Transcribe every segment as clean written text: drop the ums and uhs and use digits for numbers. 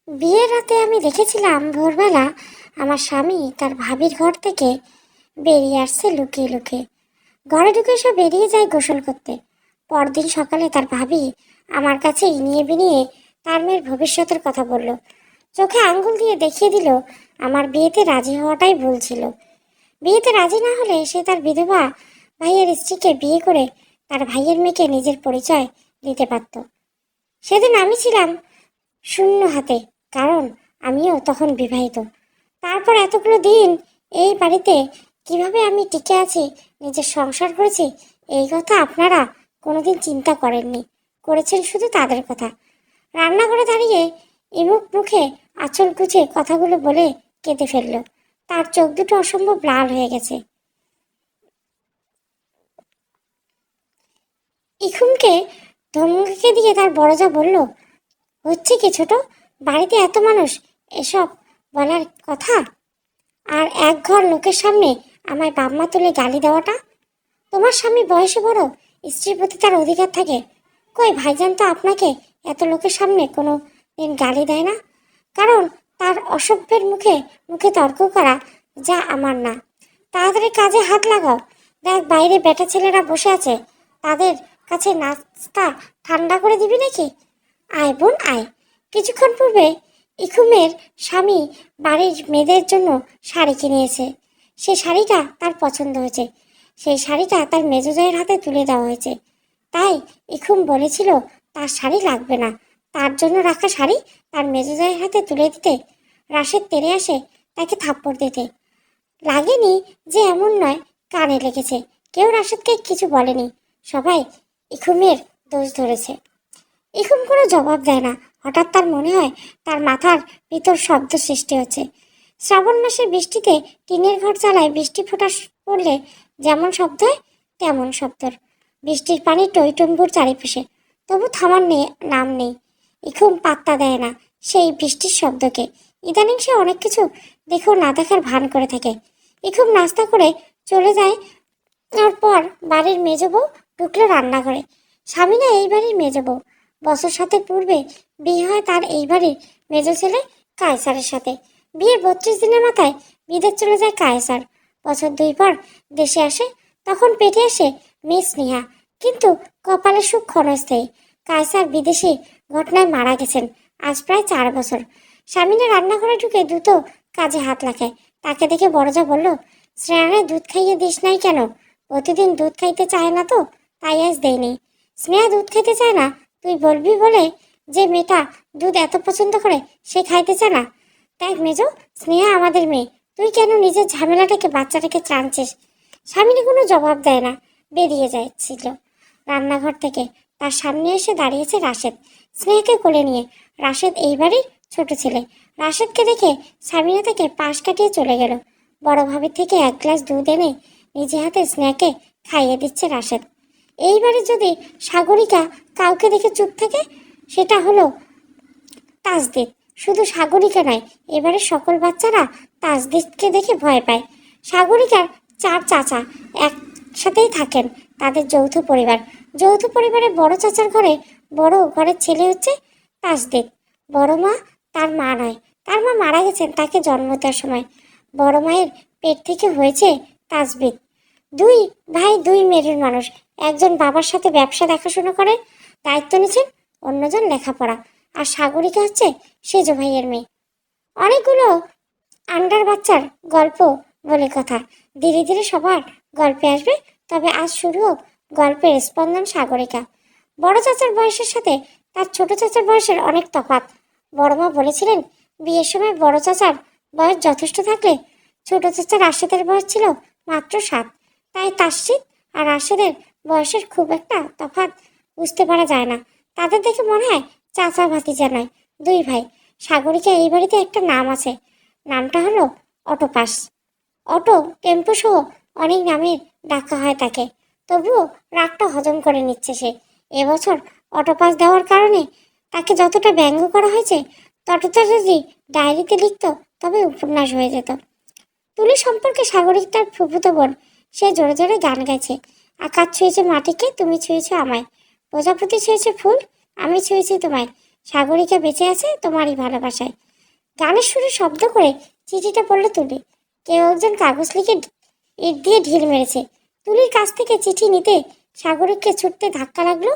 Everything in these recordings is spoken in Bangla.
বিয়ের রাতে আমি দেখেছিলাম ভোরবেলা আমার স্বামী তার ভাবির ঘর থেকে বেরিয়ে আসছে লুকিয়ে লুকিয়ে। ঘরে ঢুকে সে বেরিয়ে যায় গোসল করতে। পরদিন সকালে তার ভাবি আমার কাছে ইনিয়ে বিনিয়ে তার মেয়ের ভবিষ্যতের কথা বলল। চোখে আঙ্গুল দিয়ে দেখিয়ে দিল আমার বিয়েতে রাজি হওয়াটাই ভুল ছিল। বিয়েতে রাজি না হলে সে তার বিধবা ভাইয়ের স্ত্রীকে বিয়ে করে তার ভাইয়ের মেয়েকে নিজের পরিচয় দিতে পারত। সেদিন আমি ছিলাম শূন্য হাতে, কারণ আমিও তখন বিবাহিত। তারপর এতগুলো দিন এই বাড়িতে কিভাবে আমি টিকে আছি, নিজের সংসার করেছি, এই কথা আপনারা কোনোদিন চিন্তা করেননি। করেছেন শুধু তাদের কথা। রান্নাঘরে দাঁড়িয়ে ইমুক মুখে আঁচল গুছে কথাগুলো বলে কেঁদে ফেলল। তার চোখ দুটো অসম্ভব লাল হয়ে গেছে। ইখুমকে ধমকে দিয়ে তার বড়জা বলল, হচ্ছে কি ছোট, বাড়িতে এত মানুষ, এসব বলার কথা? আর এক ঘর লোকের সামনে আমায় বাম্মা তুলে গালি দেওয়াটা? তোমার স্বামী বয়সে বড়, স্ত্রীর প্রতি তার অধিকার থাকে। কই ভাইজান তো আপনাকে এত লোকের সামনে কোনো দিন গালি দেয় না, কারণ তার অসভ্যের মুখে মুখে তর্ক করা যা আমার না। তাড়াতাড়ি কাজে হাত লাগাও। দেখ বাইরে বেটা ছেলেরা বসে আছে, তাদের কাছে নাস্তা ঠান্ডা করে দিবি নাকি? আয় বোন আয়। কিছুক্ষণ পূর্বে ইখুমের স্বামী বাড়ির মেয়েদের জন্য শাড়ি কিনেছে। সে শাড়িটা তার পছন্দ হয়েছে। সেই শাড়িটা তার মেজোজায়ের হাতে তুলে দেওয়া হয়েছে। তাই ইখুম বলেছিল তার শাড়ি লাগবে না, তার জন্য রাখা শাড়ি তার মেজোজায়ের হাতে তুলে দিতে। রাশেদ তেড়ে আসে তাকে থাপ্পড় দিতে। লাগেনি যে এমন নয়, কানে লেগেছে। কেউ রাশেদকে কিছু বলেনি, সবাই ইখুমের দোষ ধরেছে। ইখুম কোনো জবাব দেয় না। হঠাৎ তার মনে হয় তার মাথার ভিতর শব্দ সৃষ্টি হচ্ছে। শ্রাবণ মাসের বৃষ্টিতে টিনের ঘর চালায় বৃষ্টি ফোঁটা পড়লে যেমন শব্দ হয় তেমন শব্দ। বৃষ্টির পানি টইটম্বুর চারিপাশে, তবু থামার নাম নেই। ইখুম পাত্তা দেয় না সেই বৃষ্টির শব্দকে। ইদানিং সে অনেক কিছু দেখেও না দেখার ভান করে থাকে। ইখুম নাস্তা করে চলে যায়। তারপর বাড়ির মেজ বউ ঢুকলো রান্নাঘরে। স্বামী না এই বাড়ির মেজ বউ। বছর সাথে পূর্বে বিয়ে হয় তার এই বাড়ির মেজ ছেলে কায়সারের সাথে। বিয়ের 32 দিনের মাথায় বিদেশ চলে যায় কায়সার। বছর 2 পর দেশে আসে, তখন পেটে আসে মেয়ে স্নেহা। কিন্তু কপালে সুখ ক্ষণস্থায়ী। কায়সার বিদেশি ঘটনায় মারা গেছেন আজ প্রায় 4 বছর। স্বামীরা রান্নাঘরে ঢুকে দ্রুত কাজে হাত লাগায়। তাকে দেখে বড়জা বলল, স্নেহারে দুধ খাইয়ে দিস নাই কেন? প্রতিদিন দুধ খাইতে চায় না তো, তাই আজ দেয়নি। স্নেহা দুধ খাইতে চায় না তুই বলবি বলে যে মেয়েটা দুধ এত পছন্দ করে সে খাইতে চায় না? দেখ মেজো, স্নেহা আমাদের মেয়ে, তুই কেন নিজের ঝামেলাটাকে বাচ্চাটাকে টানছিস? স্বামীনি কোনো জবাব দেয় না, বেরিয়ে যাচ্ছিল রান্নাঘর থেকে। তার সামনে এসে দাঁড়িয়েছে রাশেদ, স্নেহাকে কোলে নিয়ে। রাশেদ এই বাড়ির ছোট ছেলে। রাশেদকে দেখে সামিনা তাকে পাশ কাটিয়ে চলে গেল। বড় ভাবির থেকে 1 গ্লাস দুধ এনে নিজে হাতে স্নেহাকে খাইয়ে দিচ্ছে রাশেদ। এইবারে যদি সাগরিকা কাউকে দেখে চুপ থাকে, সেটা হলো তাসদিদ। শুধু সাগরিকা নয়, এবারে সকল বাচ্চারা তাসদিদকে দেখে ভয় পায়। সাগরিকার 4 চাচা একসাথেই থাকেন, তাদের যৌথ পরিবার। যৌথ পরিবারে বড় চাচার ঘরে বড় ঘরের ছেলে হচ্ছে তাসদিদ। বড় মা তার মা নয়, তার মা মারা গেছেন তাকে জন্ম দেওয়ার সময়। বড় মায়ের পেট থেকে হয়েছে তাসবিদ। 2 ভাই 2 মেরুর মানুষ। একজন বাবার সাথে ব্যবসা দেখাশোনা করে দায়িত্ব নিয়েছেন, অন্যজন লেখাপড়া। আর সাগরিকা হচ্ছে সেজ ভাইয়ের মেয়ে। অনেকগুলো আন্ডার বাচ্চার গল্প বলে কথা, ধীরে ধীরে সবার গল্পে আসবে। তবে আজ শুরু হোক গল্পের স্পন্দন সাগরিকা। বড় চাচার বয়সের সাথে তার ছোট চাচার বয়সের অনেক তফাৎ। বড় মা বলেছিলেন বিয়ের সময় বড় চাচার বয়স যথেষ্ট থাকলে ছোট চাচার রাশেদের বয়স ছিল মাত্র 7। তাই তাসজিদ আর রাশেদের বয়সের খুব একটা তফাৎ বুঝতে পারা যায় না। তাদের দেখে মনে হয় চাচা ভাতিজা নয়, 2 ভাই। সাগরিকা এই বাড়িতে একটা নাম আছে, নামটা হলো অটোপাস। অটো, টেম্পো সহ অনেক নামে ডাকা হয় তাকে। তবুও রাগটা হজম করে নিচ্ছে সে। এবছর অটোপাস দেওয়ার কারণে তাকে যতটা ব্যঙ্গ করা হয়েছে, ততটা যদি ডায়েরিতে লিখত তবে উপন্যাস হয়ে যেত। তুলি সম্পর্কে সাগরিক তার ফুফুতো বোন। সে জোরে জোরে গান গাইছে। আকাশ ছুঁয়েছে মাটিকে, তুমি ছুঁয়েছ আমায়। প্রজাপতি ছুঁয়েছে ফুল, আমি ছুঁয়েছি তোমায়। সাগরিকা বেঁচে আছে তোমারই ভালোবাসায়। গানের সুরে শব্দ করে চিঠিটা পড়লো তুলি। কেউ একজন কাগজ লিখে ইট দিয়ে ঢিল মেরেছে। তুলির কাছ থেকে চিঠি নিতে সাগরিককে ছুটতে ধাক্কা লাগলো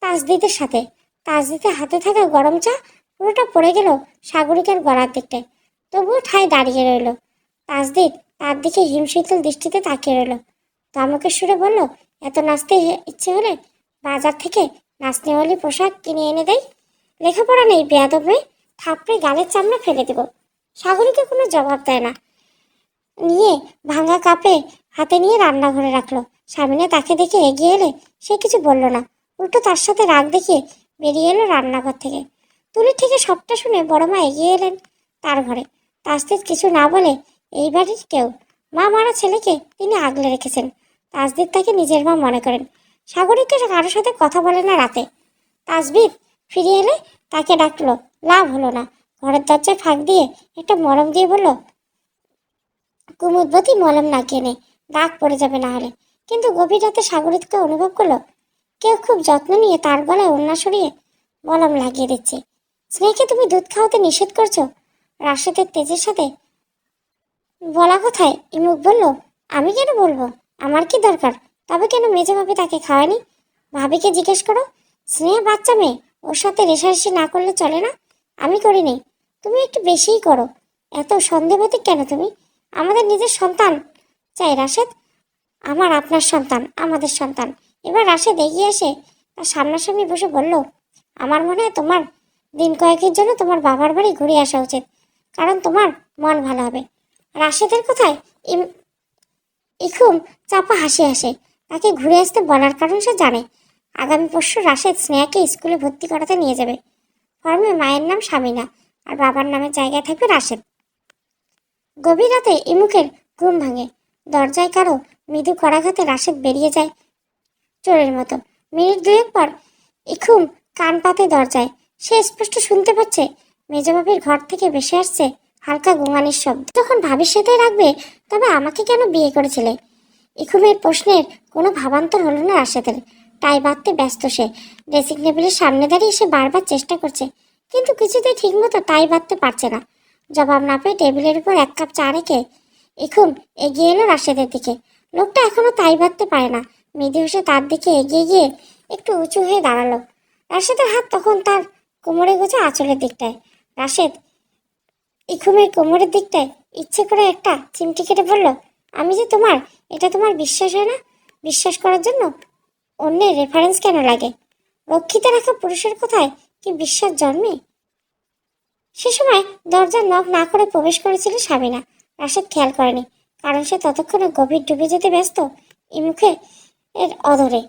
তাজদিদের সাথে। তাজদিদের হাতে থাকা গরম চা পুরোটা পড়ে গেল সাগরিকার গলার দিকটায়। তবুও ঠায় দাঁড়িয়ে রইল। তাজদিদ তার দিকে হিমশীতল দৃষ্টিতে তাকিয়ে রইল। ধমকের সুরে বলল, এত নাচতে ইচ্ছে হলে বাজার থেকে নাচনেওয়ালি পোশাক কিনে এনে দেয়। লেখাপড়া নেই বেয়াদব মেয়ে, থাপড়ে গালের চামড়া ফেলে দেব। সাগরিকা কোনো জবাব দেয় না। নিয়ে ভাঙা কাপে হাতে নিয়ে রান্নাঘরে রাখলো। সামিনা তাকে দেখে এগিয়ে এলে সে কিছু বলল না, উল্টো তার সাথে রাগ দেখিয়ে বেরিয়ে এলো রান্নাঘর থেকে। তুলির থেকে সবটা শুনে বড় মা এগিয়ে এলেন তার ঘরে। তাজদিদ কিছু না বলে এই বাড়ির কেউ, মা মারা ছেলেকে তিনি আগলে রেখেছেন। তাজদিদ তাকে নিজের মা মনে করেন। সাগরিকা কারোর সাথে কথা বলে না রাতে। তাজদিদ ফিরে এলে তাকে ডাকলো, লাভ হলো না। ঘরের দরজায় ফাঁক দিয়ে একটা মলম দিয়ে বলল, কুমুদবতী মলম না কেনে, দাগ পড়ে যাবে না হলে। কিন্তু গভীর রাতে সাগরিকা অনুভব করলো কেউ খুব যত্ন নিয়ে তার গলায় ওড়না সরিয়ে মলম লাগিয়ে দিচ্ছে। স্নেহকে তুমি দুধ খাওয়াতে নিষেধ করছো? রাশেদের তেজের সাথে বলা কথায় ইমুক বলল, আমি কেন বলবো? আমার কি দরকার? তবে কেন মেজে ভাবি তাকে খাওয়ায়নি? ভাবিকে জিজ্ঞেস করো। স্নেহ বাচ্চা মেয়ে, ওর সাথে রেশারেশি না করলে চলে না? আমি করিনি, তুমি একটু বেশিই করো। এত সন্দেহবাদী কেন তুমি? আমাদের নিজের সন্তান চাই রাশেদ, আমার আপনার সন্তান, আমাদের সন্তান। এবার রাশেদ এগিয়ে এসে তার সামনাসামনি বসে বলল, আমার মনে হয় তোমার দিন কয়েকের জন্য তোমার বাবার বাড়ি ঘুরে আসা উচিত, কারণ তোমার মন ভালো হবে। রাশেদের কথায় ইখুম চাপা হাসি আসে। তাকে ঘুরে আসতে বলার কারণ সে জানে। আগামী পরশু রাশেদ স্নেহাকে স্কুলে ভর্তি করাতে নিয়ে যাবে। ফর্মে মায়ের নাম সামিনা আর বাবার নামের জায়গায় থাকবে রাশেদ। গভীর রাতে ইমুকের ঘুম ভাঙে। দরজায় কারো মৃদু করাঘাতে রাশেদ বেরিয়ে যায় চোরের মতো। মিনিট দুয়েক পর ইখুম কান পাতে দরজায়। সে স্পষ্ট শুনতে পাচ্ছে মেজবাবির ঘর থেকে ভেসে আসছে হালকা গোঙানির শব্দ। যখন ভাবির সাথে রাখবে, তবে আমাকে কেন বিয়ে করেছিলে? ইখুমের প্রশ্নের কোনো ভাবান্তর হলো না রাশেদের। টাই বাঁধতে ব্যস্ত সে। ড্রেসিং টেবিলের সামনে দাঁড়িয়ে সে বারবার চেষ্টা করছে, কিন্তু কিছুতেই ঠিকমতো টাই বাঁধতে পারছে না। জবাব না পেয়ে টেবিলের উপর এক কাপ চা রেখে ইখুম এগিয়ে এলো রাশেদের দিকে। লোকটা এখনো টাই বাঁধতে পারে না। মৃদু হেসে তার দিকে এগিয়ে গিয়ে একটু উঁচু হয়ে দাঁড়ালো। রাশেদের হাত তখন তার কোমরে গোছা আঁচলের দিকটায়। রাশেদ ইখুমের কোমরের দিকটায় ইচ্ছে করে একটা চিমটি কেটে বলল, আমি যে তোমার, এটা তোমার বিশ্বাস হয় না? বিশ্বাস করার জন্য অন্যের রেফারেন্স কেন লাগে? রক্ষিতে রাখা পুরুষের কথায় কি বিশ্বাস জন্মে? সে সময় দরজা নক না করে প্রবেশ করেছিল সাবিনা। রাশেদ খেয়াল করেনি, কারণ সে ততক্ষণে গভীর ডুবে যেতে ব্যস্ত ইমুখে এর অধরে।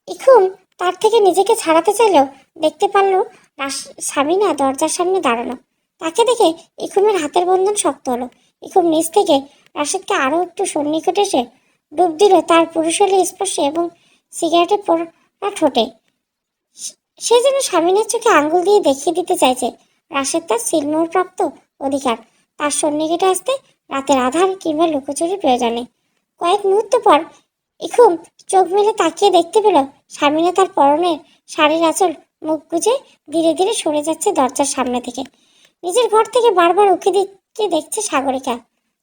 ইখুম তার থেকে নিজেকে ছাড়াতে চাইলেও দেখতে পারল সাবিনা দরজার সামনে দাঁড়ানো। তাকে দেখে ইখুমের হাতের বন্ধন শক্ত হলো। ইখুম নিচ থেকে রাশেদকে আরো একটু সন্নিকটে এসে ডুব দিল তার পুরুষালী স্পর্শে এবং সিগারেটে পড়া ঠোঁটে। সে যেন সামিনের চোখে আঙ্গুল দিয়ে দেখিয়ে দিতে চাইছে রাশেদ তার সিলমোহর প্রাপ্ত অধিকার। তার সন্নিকটে আসতে রাতের আধার কিংবা লুকোচুরির প্রয়োজন নেই। কয়েক মুহূর্ত পর ইখুম চোখ মেলে তাকিয়ে দেখতে পেল সামিনা তার পরনের শাড়ির আঁচল মুখ গুজে ধীরে ধীরে সরে যাচ্ছে দরজার সামনে থেকে। নিজের ঘর থেকে বারবার উঁকি দিকে দেখছে সাগরিকা।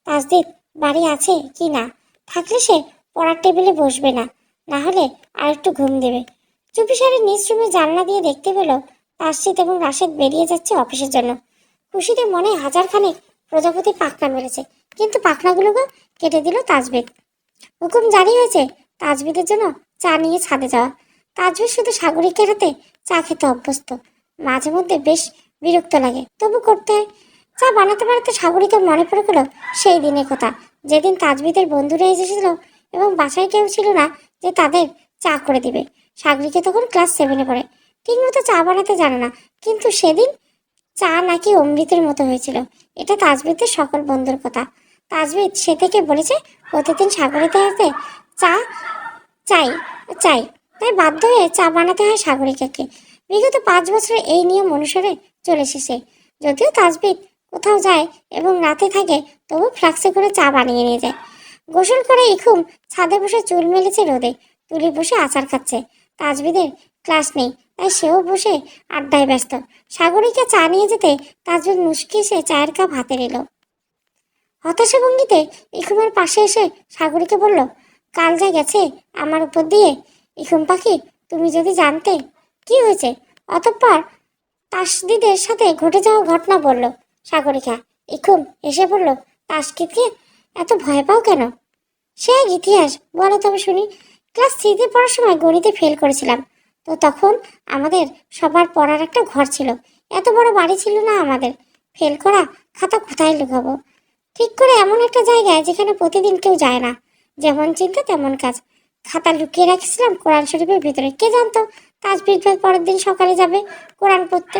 তাজদিদ বাড়ি আছে কি না, থাকলে সে পড়ার টেবিলে বসবে না, না হলে আর একটু ঘুম দেবে। চুপিসারে নিজ রুমে জানলা দিয়ে দেখতে পেল তাসজিদ এবং রাশেদ বেরিয়ে যাচ্ছে অফিসের জন্য। খুশিতে মনে হাজারখানেক প্রজাপতি পাখনা মেরেছে, কিন্তু পাখনাগুলোকে কেটে দিল তাজবিদ। হুকুম জারি হয়েছে তাজবিদের জন্য চা নিয়ে ছাদে যাওয়া। তাজবিদ শুধু সাগরিকের হাতে চা খেতে অভ্যস্ত। মাঝে মধ্যে বেশ বিরক্ত লাগে, তবু করতে হয়। চা বানাতে বানাতে সাগরিকার মনে পড়ে গেল সেই দিনের কথা, যেদিন তাজবিদের বন্ধুরা এসেছিল এবং বাসায় কেউ ছিল না যে তাদের চা করে দিবে। সাগরিকা তখন ক্লাস 7-এ পড়ে। ঠিকমতো চা বানাতে জানে না, কিন্তু সেদিন চা নাকি অমৃতের মতো হয়েছিল। এটা তাজবিদের সকল বন্ধুর কথা। তাজবিদ সে থেকে বলেছে প্রতিদিন সাগরিকার হাতে চা চাই চাই, তাই বাধ্য হয়ে চা বানাতে হয় সাগরিকাকে। বিগত 5 বছরে এই নিয়ম অনুসারে চলে এসেছে। যদিও তাজবিদ কোথাও যায় এবং রাতে থাকে, তবু ফ্লাক্সে করে চা বানিয়ে নিয়ে যায়। গোসল করে ইখুম ছাদে বসে চুল মেলেছে রোদে। তুলি বসে আচার খাচ্ছে। তাজবিদের ক্লাস নেই, তাই সেও বসে আড্ডায় ব্যস্ত। সাগরীকে চা নিয়ে যেতে তাজুল মুশকি এসে চায়ের কাপ হাতে নিল। হতাশা ভঙ্গিতে ইখুমের পাশে এসে সাগরীকে বলল, কাল যা গেছে আমার উপর দিয়ে, ইখুম পাখি তুমি যদি জানতে। কি হয়েছে? অতঃপর তাসদিদের সাথে ঘটে যাওয়া ঘটনা বলল সাগরিকা। ইখুম এসে বলল, তাসকিদকে এত ভয় পাও কেন? সে এক ইতিহাস, বলো তবে শুনি। ক্লাস 3-তে পড়ার সময় গণিতে ফেল করেছিলাম। তো তখন আমাদের সবার পড়ার একটা ঘর ছিল, এত বড় বাড়ি ছিল না আমাদের। ফেল করা খাতা কোথায় লুকাবো? ঠিক করে এমন একটা জায়গায় যেখানে প্রতিদিন কেউ যায় না। যেমন চিন্তা তেমন কাজ। খাতা লুকিয়ে রাখছিলাম কোরআন শরীফের ভিতরে। কে জানতো তাসবিহ ভাই পরের দিন সকালে যাবে কোরআন পড়তে।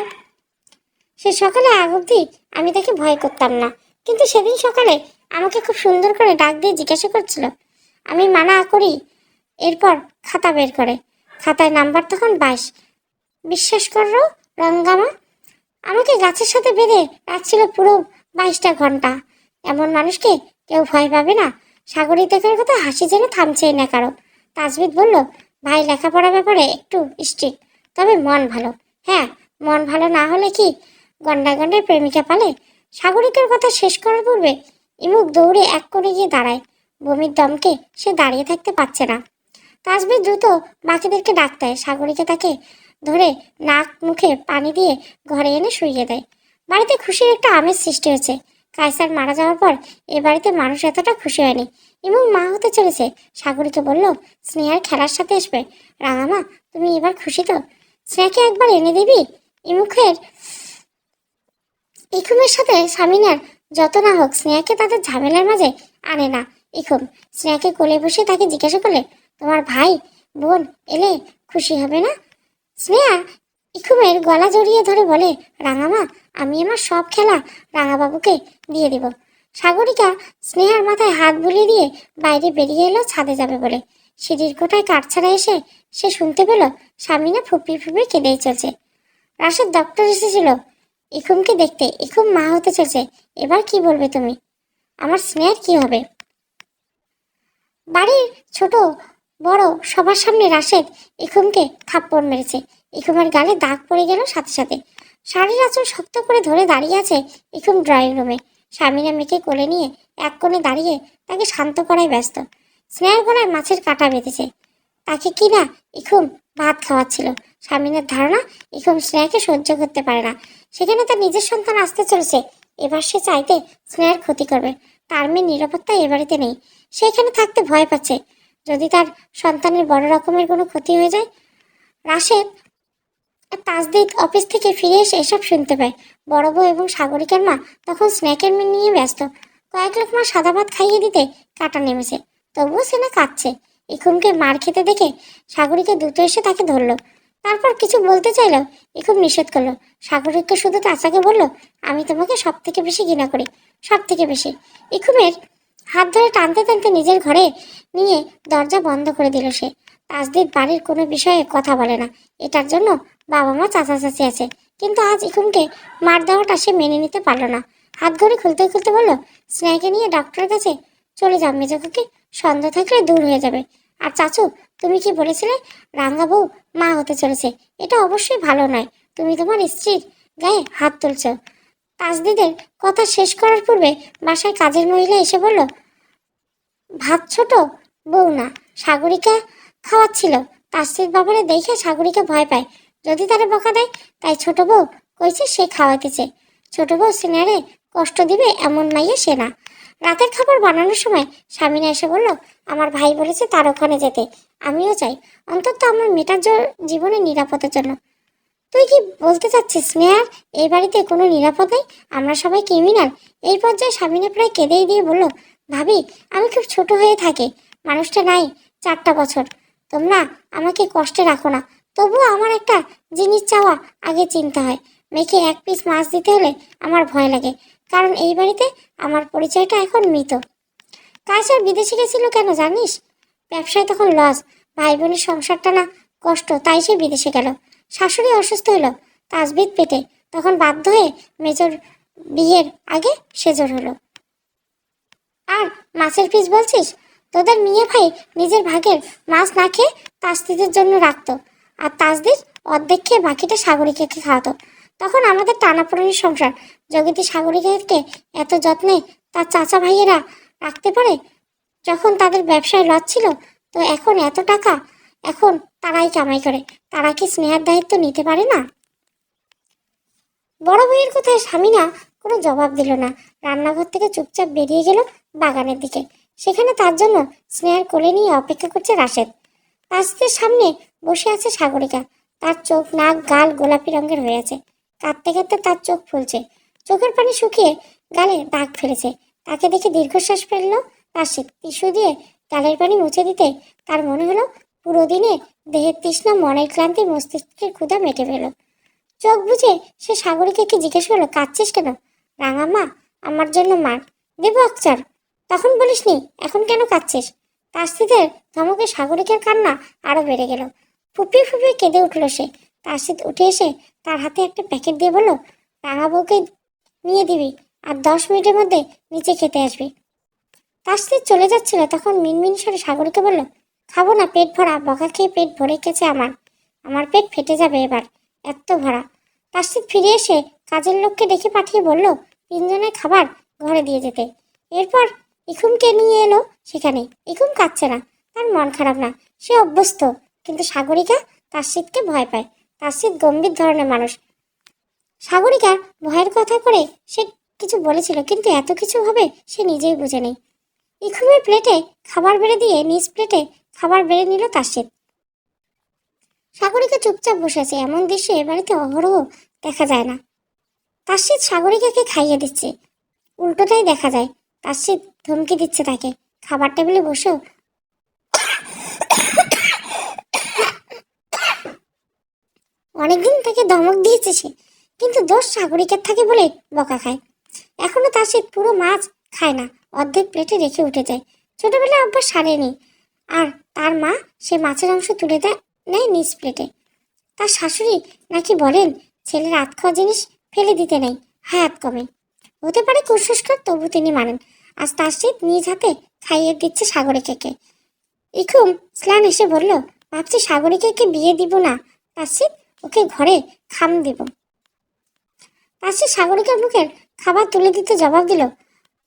সে সকালে আগ অবধি আমি তাকে ভয় করতাম না, কিন্তু সেদিন সকালে আমাকে খুব সুন্দর করে ডাক দিয়ে জিজ্ঞাসা করছিল। আমি মানা করি। এরপর খাতা বের করে। খাতায় নাম্বার তখন 22। বিশ্বাস করো রঙ্গামা, আমাকে গাছের সাথে বেঁধে রাখছিল পুরো 22টা ঘন্টা। এমন মানুষকে কেউ ভয় পাবে না? সাগরী দেখার কথা হাসি যেন থামছেই না কারো। তাজবিদ বলল, ভাই লেখাপড়ার ব্যাপারে একটু স্ট্রিক্ট, তবে মন ভালো। হ্যাঁ, মন ভালো না হলে কি গন্ডায় গন্ডায় প্রেমিকা পালে? সাগরিকার কথা শেষ করার পূর্বে ইমুক দৌড়ে এক কোণে গিয়ে দাঁড়ায়। বমির দমকে সে দাঁড়িয়ে থাকতে পারছে না। তাসবিদ দ্রুত বাকিদেরকে ডাক দেয়। সাগরীকে তাকে ধরে নাক মুখে পানি দিয়ে ঘরে এনে শুইয়ে দেয়। বাড়িতে খুশির একটা আমেজ সৃষ্টি হয়েছে। কায়সার মারা যাওয়ার পর এ বাড়িতে মানুষ এতটা খুশি হয়নি। এবং মা হতে চলেছে। সাগরীকে বলল, স্নেহার খেলার সাথে আসবে। রাঙামা, তুমি এবার খুশি তো? স্নেহাকে একবার এনে দিবি? ইখুমের সাথে সামিনার যত না হোক, স্নেহাকে তাদের ঝামেলার মাঝে আনে না। ইখুম স্নেহাকে কোলে বসে তাকে জিজ্ঞাসা করলে, তোমার ভাই বোন এলে খুশি হবে না? স্নেহা ইখুমের গলা জড়িয়ে ধরে বলে, রাঙামা, আমি আমার সব খেলা রাঙাবাবুকে দিয়ে দিব। সাগরিকা স্নেহার মাথায় হাত বুলিয়ে দিয়ে বাইরে বেরিয়ে এলো ছাদে যাবে বলে। সিঁড়ির কোঠায় কাঠছাড়া এসে সে শুনতে পেল সামিনা ফুপিয়ে ফুপিয়ে কেঁদেই চলছে। রাশেদ ডক্টর এসেছিল ইখুমকে দেখতে। ইখুম মা হতে চলছে। এবার কি বলবে তুমি? আমার স্নেহার কি হবে? বাড়ির ছোট বড় সবার সামনে রাশেদ ইখুমকে থাপ্পড় মেরেছে। ইখুমের গালে দাগ পড়ে গেল সাথে সাথে। শাড়ির আঁচল শক্ত করে ধরে দাঁড়িয়ে আছে ইখুম ড্রয়িং রুমে। স্বামীরা মেয়েকে কোলে নিয়ে এক কোণে দাঁড়িয়ে তাকে শান্ত করায় ব্যস্ত। স্নেহার গলায় মাছের কাঁটা বেঁধেছে। তাকে কি না ইখুম ভাত খাওয়াচ্ছিল। স্বামীনের ধারণা ইখুম স্নেহাকে সহ্য করতে পারে না। সেখানে তার নিজের সন্তান আসতে চলেছে। এবার সে চাইতে স্নেহার ক্ষতি করবে। তার মেয়ের নিরাপত্তা এ বাড়িতে নেই। সে এখানে থাকতে ভয় পাচ্ছে। যদি তার সন্তানের বড় রকমের কোনো ক্ষতি হয়ে যায়। রাশেদ তাজদিদ অফিস থেকে ফিরে এসে এসব শুনতে পায়। বড় বউ এবং সাগরিকার মা তখন স্ন্যাকের নিয়ে ব্যস্ত। কয়েক লোকমা সাদা ভাত খাইয়ে দিতে কাটা নেমেছে। তবুও সে না কাঁদছে। ইখুমকে মার খেতে দেখে সাগরিকা দ্রুত এসে তাকে ধরলো। তারপর কিছু বলতে চাইলেও ইখুম নিষেধ করলো। সাগরিকা শুধু চাচাকে বলল, আমি তোমাকে সব থেকে বেশি ঘৃণা করি, সব থেকে বেশি। ইখুমের হাত ধরে টানতে টানতে নিজের ঘরে নিয়ে দরজা বন্ধ করে দিল সে। তাজদিদ বাড়ির কোনো বিষয়ে কথা বলে না। এটার জন্য বাবা মা চাচা চাচি আছে। কিন্তু আজ ইখুমকে মার দেওয়াটা সে মেনে নিতে পারল না। হাত ঘড়ি খুলতে খুলতে বলল, স্নেহাকে নিয়ে ডক্টরের কাছে চলে যাও। মেজোকে সন্দেহ থাকলে দূর হয়ে যাবে। আর চাচু, তুমি কি বলেছিলে রাঙ্গা বউ মা হতে চলেছে? এটা অবশ্যই ভালো নয়। তুমি তোমার স্ত্রীর গায়ে হাত তুলছ। তাজদিদের কথা শেষ করার পূর্বে বাসায় কাজের মহিলা এসে বলল, ভাত ছোট বউ না, সাগরিকা খাওয়াচ্ছিল। তাসদিদ বাবারে দেখে সাগরিকা ভয় পায়। যদি তারা বকা দেয়, তাই ছোট বউ কইছে সে খাওয়াইতেছে। ছোট বউ সিনারে কষ্ট দিবে এমন মাইয়া সে না। রাতের খাবার বানানোর সময় স্বামীনা এসে বলল, আমার ভাই বলেছে তার ওখানে যেতে। আমিও চাই, অন্তত আমার মেয়েটার জীবনের নিরাপদের জন্য। তুই কি বলতে চাচ্ছিস স্নেহার এই বাড়িতে কোনো নিরাপদ নেই? আমরা সবাই ক্রিমিনাল? এই পর্যায়ে স্বামীনা প্রায় কেঁদেই দিয়ে বলল, ভাবি, আমি খুব ছোট হয়ে থাকি। মানুষটা নাই 4টা বছর। তোমরা আমাকে কষ্টে রাখো না। তবুও আমার একটা জিনিস চাওয়া আগে চিন্তা হয়। মেয়েকে 1 পিস মাছ দিতে হলে আমার ভয় লাগে, কারণ এই বাড়িতে আমার পরিচয়টা এখন মৃত। কায়সার বিদেশে গেছিল কেন জানিস? ব্যবসায় তখন লস, ভাই বোনের সংসারটা না কষ্ট, তাই সে বিদেশে গেল। শাশুড়ি অসুস্থ হলো, তাজবিদ পেটে, তখন বাধ্য হয়ে মেজর বিয়ের আগে সেজর হলো। আর মাছের পিস বলছিস? তোদের মিয়া ভাই নিজের ভাগের মাছ না খেয়ে তাসদিদের জন্য রাখতো, আর তাসদিদ অর্ধেক খেয়ে বাকিটা সাগরিকাকে খাওয়াতো। তখন আমাদের টানাপোড়েনের সংসার। জগিতি সাগরিকাকে এত যত্নে তার চাচা ভাইয়েরা রাখতে পারে, যখন তাদের ব্যবসায় লস ছিল। তো এখন এত টাকা এখন তারাই কামাই করে, তারা কি স্নেহার দায়িত্ব নিতে পারে না? বড় ভাইয়ের কথায় স্বামীনা কোনো জবাব দিল না। রান্নাঘর থেকে চুপচাপ বেরিয়ে গেল বাগানের দিকে। সেখানে তার জন্য স্নেহার কোলে নিয়ে অপেক্ষা করছে রাশেদ। রাশেদের সামনে বসে আছে সাগরিকা। তার চোখ, নাক, গাল গোলাপি রঙের হয়ে আছে। কাঁদতে কাঁদতে তার চোখ ফুলছে, চোখের পানি শুকিয়ে গালে দাগ ফেলেছে। তাকে দেখে দীর্ঘশ্বাস ফেলল রাশেদ। টিস্যু দিয়ে গালের পানি মুছে দিতে তার মনে হলো পুরো দিনে দেহের তৃষ্ণা, মনের ক্লান্তি, মস্তিষ্কের ক্ষুধা মেটে পেল। চোখ বুঝে সে সাগরিকাকে জিজ্ঞেস করলো, কাঁদছিস কেন? রাঙা মা, আমার জন্য মার দেব আকচার। তখন বলিসনি, এখন কেন কাঁদছিস? তাসিদের ধমকে সাগরিকার কান্না আরো বেড়ে গেল। ফুপিয়ে ফুপিয়ে কেঁদে উঠল সে। তাসিদ উঠে এসে তার হাতে একটা প্যাকেট দিয়ে বলল, রাঙা বউকে নিয়ে দিবি, আর 10 মিনিটের মধ্যে নিচে খেতে আসবি। তাসিদ চলে যাচ্ছিল, তখন মিনমিন স্বরে সাগরিকা বলল, খাবো না, পেট ভরা। বকা খেয়ে পেট ভরে গেছে আমার। আমার পেট ফেটে যাবে এবার, এত ভরা। তাসিদ ফিরে এসে কাজের লোককে ডেকে পাঠিয়ে বলল 3 জনের খাবার ঘরে দিয়ে যেতে। এরপর ইখুমকে নিয়ে এলো সেখানে। ইখুম কাঁদছে না, তার মন খারাপ না, সে অভ্যস্ত। কিন্তু সাগরিকা তাসিদকে ভয় পায়। তাসিদ গম্ভীর ধরনের মানুষ। সাগরিকা ভয়ের কথা করে সে কিছু বলেছিল, কিন্তু এত কিছু হবে সে নিজেই বুঝে নেই। ইখুমের প্লেটে খাবার বেড়ে দিয়ে নিজ প্লেটে খাবার বেড়ে নিল তাসিদ। সাগরিকা চুপচাপ বসে আছে। এমন দৃশ্য এ বাড়িতে অহরহ দেখা যায় না। তাসিদ সাগরিকাকে খাইয়ে দিচ্ছে, উল্টোটাই দেখা যায়। তাসিদ ধমকি দিচ্ছে তাকে। খাবার টেবিলে বসেও অনেকদিন তাকে ধমক দিয়েছে সে, কিন্তু দোষ সাগরিকার থাকে বলে বকা খায়। এখনো তাসিদ পুরো মাছ খায় না, অর্ধেক প্লেটে রেখে উঠে যায়। ছোটবেলায় অভ্যাস সারেনি। আর তার মা সে মাছের অংশ তুলে নেয় নিজ প্লেটে। তার শাশুড়ি নাকি বলেন ছেলের হাত খাওয়া জিনিস ফেলে দিতে নেই, হায়াত কমে। হতে পারে কুসংস্কার, তবু তিনি মানেন। আজ তাসিদ নিজ হাতে খাইয়ে দিচ্ছে সাগরিকাকে। ইখুম স্লান এসে বলল, ভাবছি সাগরিকাকে বিয়ে দিব না তাসিদ, ওকে ঘরে খাম দিব। তাসিদ সাগরিকার মুখের খাবার তুলে দিতে জবাব দিল,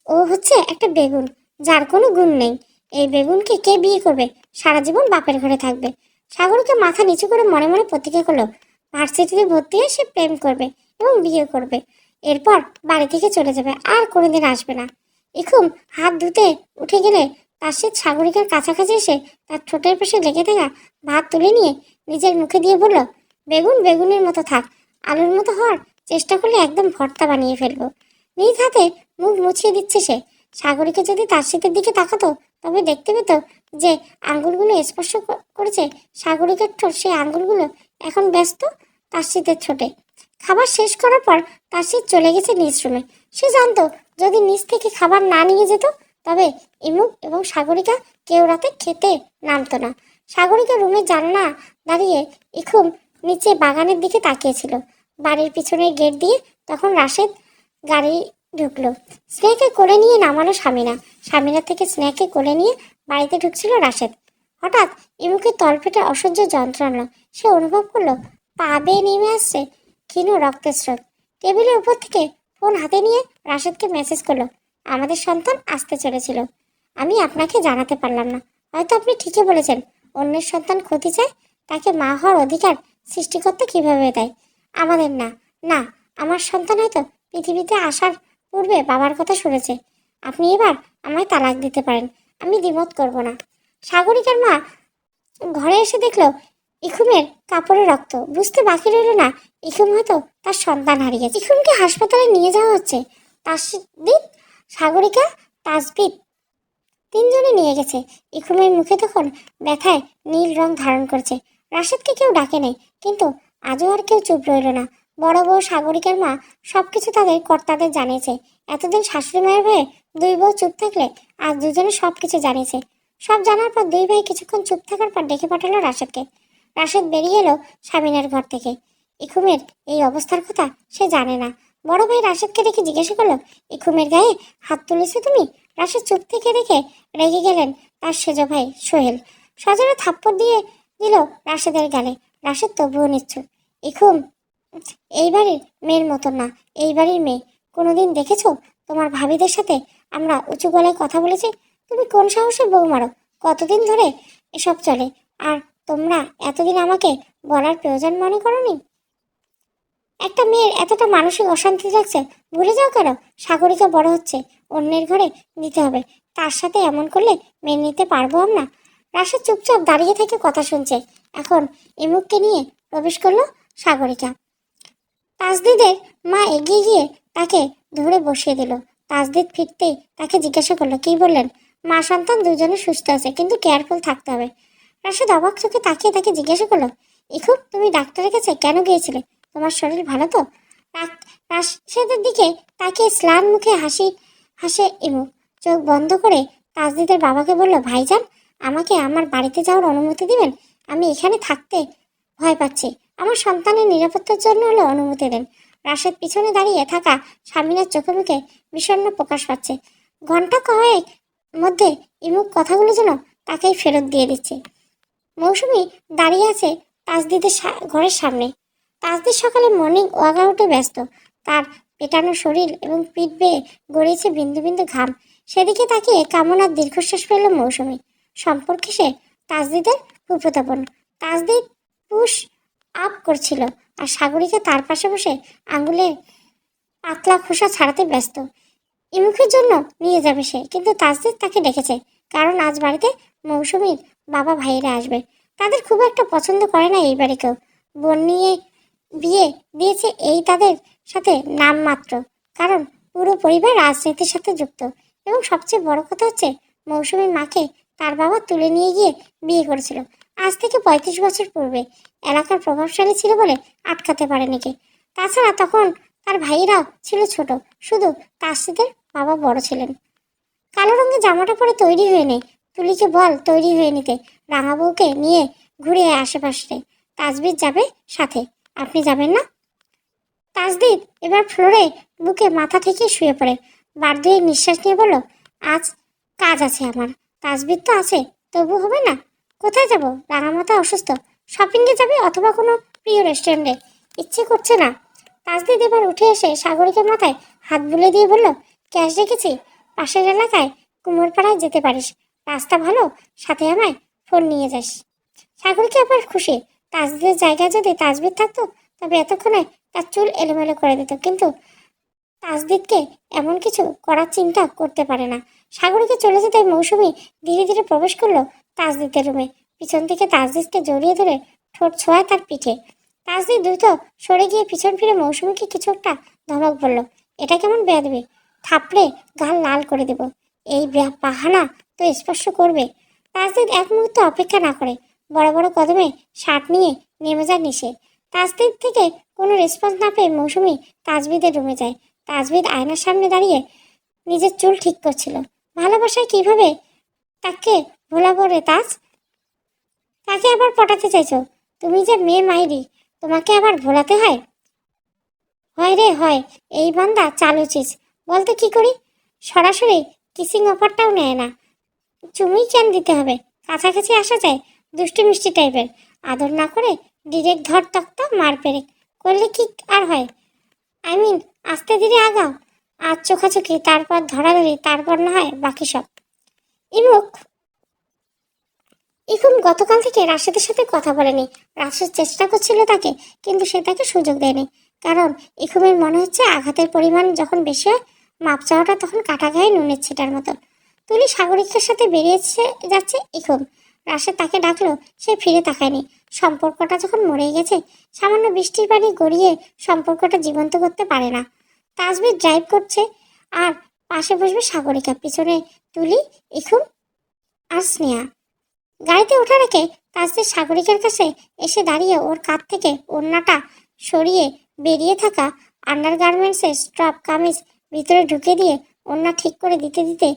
ও হচ্ছে একটা বেগুন, যার কোনো গুণ নেই। এই বেগুনকে কে বিয়ে করবে? সারা জীবন বাপের ঘরে থাকবে। সাগরিকা মাথা নিচু করে মনে মনে প্রতিজ্ঞা করলো, ভার্সিটিতে ভর্তি হয়ে সে প্রেম করবে এবং বিয়ে করবে। এরপর বাড়ি থেকে চলে যাবে, আর কোনোদিন আসবে না। ইখুম হাত ধুতে উঠে গেলে তাসিদ সাগরিকার কাছাকাছি এসে তার ঠোঁটের পাশে লেগে থাকা ভাত তুলে নিয়ে নিজের মুখে দিয়ে বলল, বেগুন বেগুনের মতো থাক, আলুর মতো হওয়ার চেষ্টা করলে একদম ভর্তা বানিয়ে ফেলবো। নিজ হাতে মুখ মুছিয়ে দিচ্ছে সে। সাগরিকা যদি তাসিদের দিকে তাকাতো তবে দেখতে পেত যে আঙ্গুলগুলো স্পর্শ করেছে সাগরিকার ঠোঁট। সেই আঙ্গুলগুলো এখন ব্যস্ত তাসিদের ঠোঁটে। খাবার শেষ করার পর তাসিদ চলে গেছে নিজ রুমে। সে জানতো যদি নিজ থেকে খাবার না নিয়ে যেত তবে ইমুক এবং সাগরিকা কেউ রাতে খেতে নামতো না। সাগরিকা রুমের জানলা দাঁড়িয়ে ইখুম নিচে বাগানের দিকে তাকিয়েছিল। বাড়ির পিছনের গেট দিয়ে তখন রাশেদ গাড়ি ঢুকলো। স্নেহাকে কোলে নিয়ে নামালো স্বামীনা। স্বামীনা থেকে স্নেহাকে কোলে নিয়ে বাড়িতে ঢুকছিল রাশেদ। হঠাৎ ইমুকের তলপেটে অসহ্য যন্ত্রণা। সে অনুভব করলো পা বেয়ে নেমে আসছে ক্ষীণ রক্তের স্রোত। টেবিলের উপর থেকে ফোন হাতে নিয়ে রাশেদকে মেসেজ করলো, আমাদের সন্তান আসতে চলেছিল। আমি আপনাকে জানাতে পারলাম না। হয়তো আপনি ঠিকই বলেছেন, অন্যের সন্তান ক্ষতি চায়, তাকে মা হওয়ার অধিকার সৃষ্টিকর্তা কিভাবে দেয়? আমাদের না। না, আমার সন্তান হয়তো পৃথিবীতে আসার পূর্বে বাবার কথা শুনেছে। আপনি এবার আমায় তালাক দিতে পারেন, আমি দ্বিমত করব না। সাগরিকার মা ঘরে এসে দেখলো ইখুমের কাপড়ে রক্ত। বুঝতে বাকি রইল না ইখুম হয়তো তার সন্তান হারিয়েছে। ইখুমকে হাসপাতালে নিয়ে যাওয়া হচ্ছে। তাসদিদ, সাগরিকা, তাসবিদ 3জনে নিয়ে গেছে। ইখুমের মুখে তখন ব্যথায় নীল রং ধারণ করছে। রাশেদকে কেউ ডাকে নেই, কিন্তু আজও আর কেউ চুপ রইল না। বড় বউ সাগরিকার মা সবকিছু তাদের কর্তাদের জানিয়েছে। এতদিন শাশুড়ি মায়ের ভয়ে 2 বউ চুপ থাকলে আজ 2জনে সবকিছু জানিয়েছে। সব জানার পর 2 ভাই কিছুক্ষণ চুপ থাকার পর ডেকে পাঠালো রাশেদকে। রাশেদ বেরিয়ে এলো স্বামীনার ঘর থেকে। ইখুমের এই অবস্থার কথা সে জানে না। বড় ভাই রাশেদকে দেখে জিজ্ঞাসা করলো, ইখুমের গায়ে হাত তুলেছো তুমি? রাশেদ চুপ থেকে দেখে রেগে গেলেন তার সেজ ভাই সোহেল। সজোরে থাপ্পড় দিয়ে দিল রাশেদের গালে। রাশেদ তবুও নিচ্ছুক। ইখুম এই বাড়ির মেয়ের মতো না, এই বাড়ির মেয়ে। কোনোদিন দেখেছো তোমার ভাবিদের সাথে আমরা উঁচু গলায় কথা বলেছি? তুমি কোন সাহসে বউ মারো? কতদিন ধরে এসব চলে, আর তোমরা এতদিন আমাকে বলার প্রয়োজন মনে করোনি? একটা মেয়ের এতটা মানসিক অশান্তি লাগছে, ভুলে যাও কেন? সাগরিকা বড় হচ্ছে, অন্যের ঘরে নিতে হবে, তার সাথে এমন করলে মেনে নিতে পারবো আমরা? রাশেদ চুপচাপ দাঁড়িয়ে থেকে কথা শুনছে। এখন ইমুককে নিয়ে প্রবেশ করলো সাগরিকা। তাজদিদের মা এগিয়ে গিয়ে তাকে ধরে বসিয়ে দিল। তাজদিদ ফিরতেই তাকে জিজ্ঞাসা করলো, কি বললেন? মা সন্তান দুজনে সুস্থ আছে, কিন্তু কেয়ারফুল থাকতে হবে। রাশেদ অবাক চোখে তাকিয়ে তাকে জিজ্ঞাসা করলো, ইখুব তুমি ডাক্তারের কাছে কেন গিয়েছিলে? তোমার শরীর ভালো তো? রাশেদের দিকে তাকিয়ে স্লান মুখে হাসে ইমু। চোখ বন্ধ করে তাজদিদের বাবাকে বলল, ভাইজান আমাকে আমার বাড়িতে যাওয়ার অনুমতি দিবেন? আমি এখানে থাকতে ভয় পাচ্ছি, আমার সন্তানের নিরাপত্তার জন্য হলো অনুমতি দেন। রাশেদ পিছনে দাঁড়িয়ে থাকা স্বামীনার চোখে মুখে বিষণ্ণ প্রকাশ পাচ্ছে। ঘন্টা কয়েক মধ্যে ইমুক কথাগুলো যেন তাকেই ফেরত দিয়ে দিচ্ছে। মৌসুমি দাঁড়িয়ে আছে তাজদিদের ঘরের সামনে। তাজদিদ সকালে মর্নিং ওয়ার্কআউটে ব্যস্ত। তার পেটানো শরীর এবং পিঠ বেয়ে গড়িয়েছে বিন্দু বিন্দু ঘাম। সেদিকে তাকিয়ে কামনার দীর্ঘশ্বাস ফেলল মৌসুমি। সম্পর্কে সে তাজদিদের ফুফুতো বোন। তাজদিদ পুশ আপ করছিল, আর সাগরিকা তার পাশে বসে আঙ্গুলে পাতলা খোসা ছাড়াতে ব্যস্ত। ইমুখের জন্য নিয়ে যাবে সে, কিন্তু তাজদিদ তাকে ডেকেছে, কারণ আজ বাড়িতে মৌসুমীর বাবা ভাইয়েরা আসবে। তাদের খুব একটা পছন্দ করে না এই বাড়ি কেউ। বোন নিয়ে বিয়ে দিয়েছে এই তাদের সাথে নামমাত্র, কারণ পুরো পরিবার রাজনীতির সাথে যুক্ত। এবং সবচেয়ে বড় কথা হচ্ছে, মৌসুমীর মাকে তার বাবা তুলে নিয়ে গিয়ে বিয়ে করেছিল আজ থেকে 35 বছর পূর্বে। এলাকার প্রভাবশালী ছিল বলে আটকাতে পারেনি কে। তাছাড়া তখন তার ভাইয়েরাও ছিল ছোট, শুধু তাসিদের বাবা বড় ছিলেন। কালো রঙের জামাটা পরে তৈরি হয়ে নে, তুলিকে বল তৈরি হয়ে নিতে, রাঙা বউকে নিয়ে ঘুরে আশেপাশে। তাজবিদ যাবে সাথে, আপনি যাবেন না? তাজদিদ এবার ফ্লোরে বুকে মাথা ঠেকিয়ে শুয়ে পড়ে বার দুয়ে নিঃশ্বাস নিয়ে বলল, আজ কাজ আছে আমার। তাজবিদ তো আছে, তবু হবে না? কোথায় যাব? রাঙামাথা অসুস্থ, শপিংয়ে যাবে অথবা কোনো প্রিয় রেস্টুরেন্টে? ইচ্ছে করছে না। তাজদিদ এবার উঠে এসে সাগরিকার মাথায় হাত বুলে দিয়ে বলল, ক্যাশ রেখেছি, পাশের এলাকায় কুমোরপাড়ায় যেতে পারিস, রাস্তা ভালো, সাথে আমায় ফোন নিয়ে যাস। সাগরিকা এবার খুশি। তাজদিদের জায়গায় যদি তাজবিদ থাকতো তবে এতক্ষণে তার চুল এলোমেলো করে দিত, কিন্তু তাজদিদকে এমন কিছু করার চিন্তা করতে পারে না। সাগরিকা চলে যেতে মৌসুমি ধীরে ধীরে প্রবেশ করলো তাজদিদের রুমে। পিছন থেকে তাজদিদকে জড়িয়ে ধরে ঠোঁট ছোঁয়ায় তার পিঠে। তাজদিদ দ্রুত সরে গিয়ে পিছন ফিরে মৌসুমিকে কিছু একটা ধমক বলল, এটা কেমন বেয়াদবি, থাপড়ে গাল লাল করে দেব। এই বাহানা তো স্পর্শ করবে। তাজদিদ এক মুহূর্ত অপেক্ষা না করে বড় বড় কদমে শার্ট নিয়ে নেমে যায় নিচে। তাজদিদ থেকে কোনো রেসপন্স না পেয়ে মৌসুমি তাজবিদের রুমে যায়। তাজবিদ আয়নার সামনে দাঁড়িয়ে নিজের চুল ঠিক করছিল। ভালোবাসায় কিভাবে তাকে ভোলাবো রে তাজ? তাকে আবার পটাতে চাইছো? তুমি যে মেয়ে মাইরি, তোমাকে আবার ভোলাতে হয়? হয় রে হয়, এই বান্দা চালু চিজ। বলতে কি করি? সরাসরি কিসিং অফারটাও নেয় না, চুমুই কেন দিতে হবে? কাছাকাছি আসা যায়, দুষ্টু মিষ্টি টাইপের। আদর না করে ডিরেক্ট ধর তক্তা মার পেরেক করলে কি আর হয়? আই মিন আস্তে ধীরে আগাও, আজ চোখাচোখি, তারপর ধরাধরি, তারপর না হয় বাকি সব। ইমুক ইখুম গতকাল থেকে রাশেদের সাথে কথা বলেনি। রাশেদ চেষ্টা করছিল তাকে, কিন্তু সে তাকে সুযোগ দেয়নি, কারণ ইখুমের মনে হচ্ছে আঘাতের পরিমাণ যখন বেশি হয়, মাপ চাওয়াটা তখন কাটা গায়ে নুনের ছিটার মতো। তুলি সাগরিকার সাথে বেরিয়েছে যাচ্ছে ইখুম। রাশেদ তাকে ডাকলো, সে ফিরে তাকায়নি। সম্পর্কটা যখন মরে গেছে, সামান্য বৃষ্টির পানি গড়িয়ে সম্পর্কটা জীবন্ত করতে পারে না। তাজবির ড্রাইভ করছে, আর পাশে বসবে সাগরিকা, পিছনে তুলি, ইখুম আর স্নেহা। গাড়িতে ওঠা রেখে তাজদিদ সাগরিকার কাছে এসে দাঁড়িয়ে ওর কাঁধ থেকে ওড়নাটা সরিয়ে বেরিয়ে থাকা আন্ডারগার্মেন্টসের স্ট্রাপ কামিজ ভিতরে ঢুকে দিয়ে ওড়না ঠিক করে দিতে দিতে